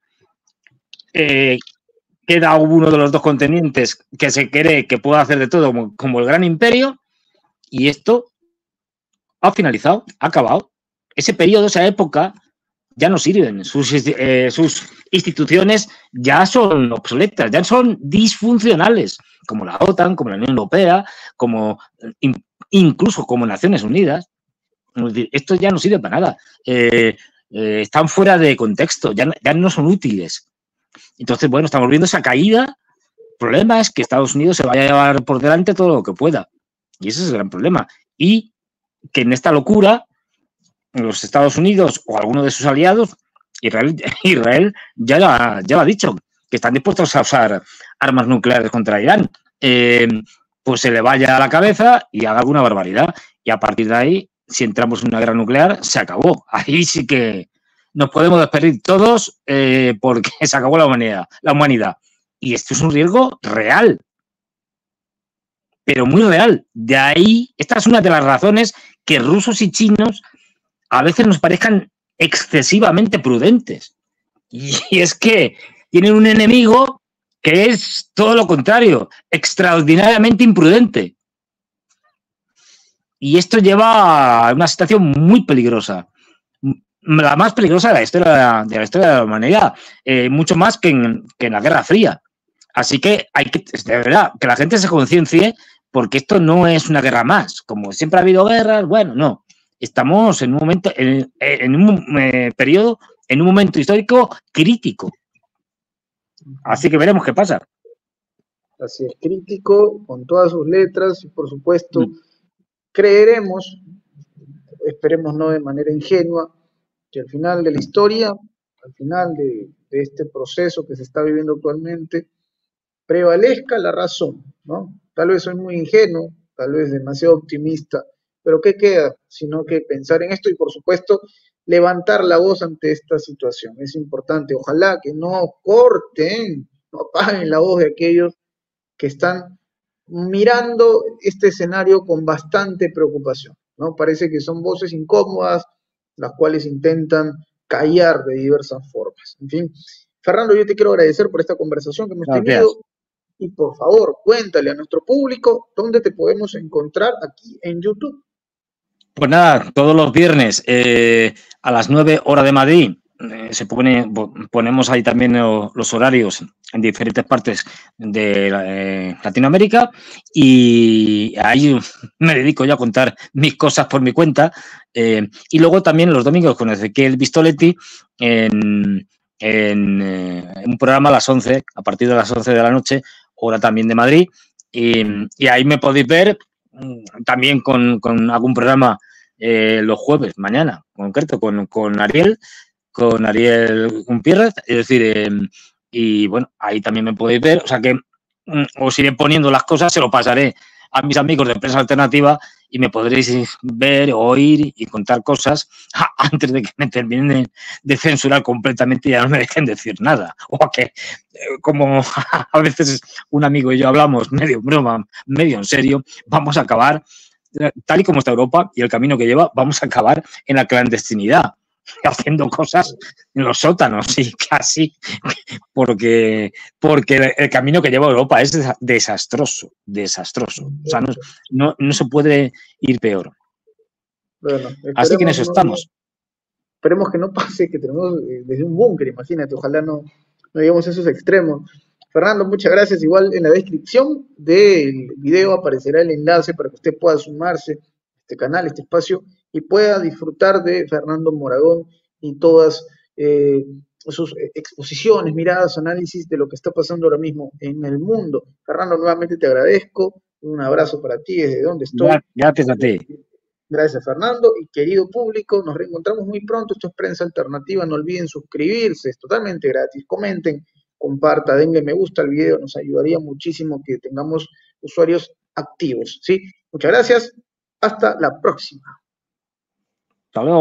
Queda uno de los dos continentes que se cree que puede hacer de todo como el gran imperio, y esto ha finalizado, ha acabado. Ese periodo, esa época, ya no sirven. Sus instituciones ya son obsoletas, ya son disfuncionales, como la OTAN, como la Unión Europea, como incluso como Naciones Unidas. Esto ya no sirve para nada. Están fuera de contexto, ya no son útiles. Entonces, bueno, estamos viendo esa caída. El problema es que Estados Unidos se vaya a llevar por delante todo lo que pueda. Y ese es el gran problema. Y que en esta locura, los Estados Unidos o alguno de sus aliados, Israel ya lo ha dicho, que están dispuestos a usar armas nucleares contra Irán. Pues se le vaya a la cabeza y haga alguna barbaridad. Y a partir de ahí, si entramos en una guerra nuclear, se acabó. Ahí sí que nos podemos despedir todos porque se acabó la humanidad. Y esto es un riesgo real, pero muy real. De ahí, esta es una de las razones que rusos y chinos a veces nos parezcan excesivamente prudentes. Y es que tienen un enemigo que es todo lo contrario, extraordinariamente imprudente. Y esto lleva a una situación muy peligrosa. La más peligrosa de la historia de la humanidad, mucho más que en la Guerra Fría. Así que hay que, de verdad, que la gente se conciencie, porque esto no es una guerra más. Como siempre ha habido guerras, bueno, no. Estamos en un momento, en un periodo, en un momento histórico crítico. Así que veremos qué pasa. Así es, crítico, con todas sus letras, y por supuesto, creeremos, esperemos no de manera ingenua, que al final de la historia, al final de este proceso que se está viviendo actualmente, prevalezca la razón, ¿no? Tal vez soy muy ingenuo, tal vez demasiado optimista, pero ¿qué queda? Sino que pensar en esto y, por supuesto, levantar la voz ante esta situación. Es importante, ojalá que no corten, no apaguen la voz de aquellos que están mirando este escenario con bastante preocupación, ¿no? Parece que son voces incómodas, las cuales intentan callar de diversas formas. En fin, Fernando, yo te quiero agradecer por esta conversación que hemos tenido. Y por favor, cuéntale a nuestro público dónde te podemos encontrar aquí en YouTube. Pues nada, todos los viernes a las 9 horas de Madrid ponemos ahí también los horarios en diferentes partes de Latinoamérica, y ahí me dedico yo a contar mis cosas por mi cuenta, y luego también los domingos con Ezequiel Bistoletti en un programa a las 11, a partir de las 11 de la noche, hora también de Madrid, y ahí me podéis ver también con algún programa los jueves, mañana, concreto, con Ariel Gutiérrez, es decir, y bueno, ahí también me podéis ver, o sea que os iré poniendo las cosas, se lo pasaré a mis amigos de Prensa Alternativa y me podréis ver, oír y contar cosas antes de que me terminen de censurar completamente y ya no me dejen decir nada. O que, como a veces un amigo y yo hablamos medio en broma, medio en serio, vamos a acabar, tal y como está Europa y el camino que lleva, vamos a acabar en la clandestinidad, haciendo cosas en los sótanos y casi, porque el camino que lleva Europa es desastroso. O sea, no se puede ir peor. Bueno, así que en eso estamos. Esperemos que no pase, que tenemos desde un búnker, imagínate, ojalá no lleguemos a esos extremos. Fernando, muchas gracias. Igual en la descripción del video aparecerá el enlace para que usted pueda sumarse a este canal, a este espacio, y pueda disfrutar de Fernando Moragón y todas sus exposiciones, miradas, análisis de lo que está pasando ahora mismo en el mundo. Fernando, nuevamente te agradezco. Un abrazo para ti desde donde estoy. Gracias a ti. Gracias, Fernando. Y querido público, nos reencontramos muy pronto. Esto es Prensa Alternativa. No olviden suscribirse, es totalmente gratis. Comenten, compartan, denle me gusta al video. Nos ayudaría muchísimo que tengamos usuarios activos, ¿sí? Muchas gracias. Hasta la próxima. Hasta luego.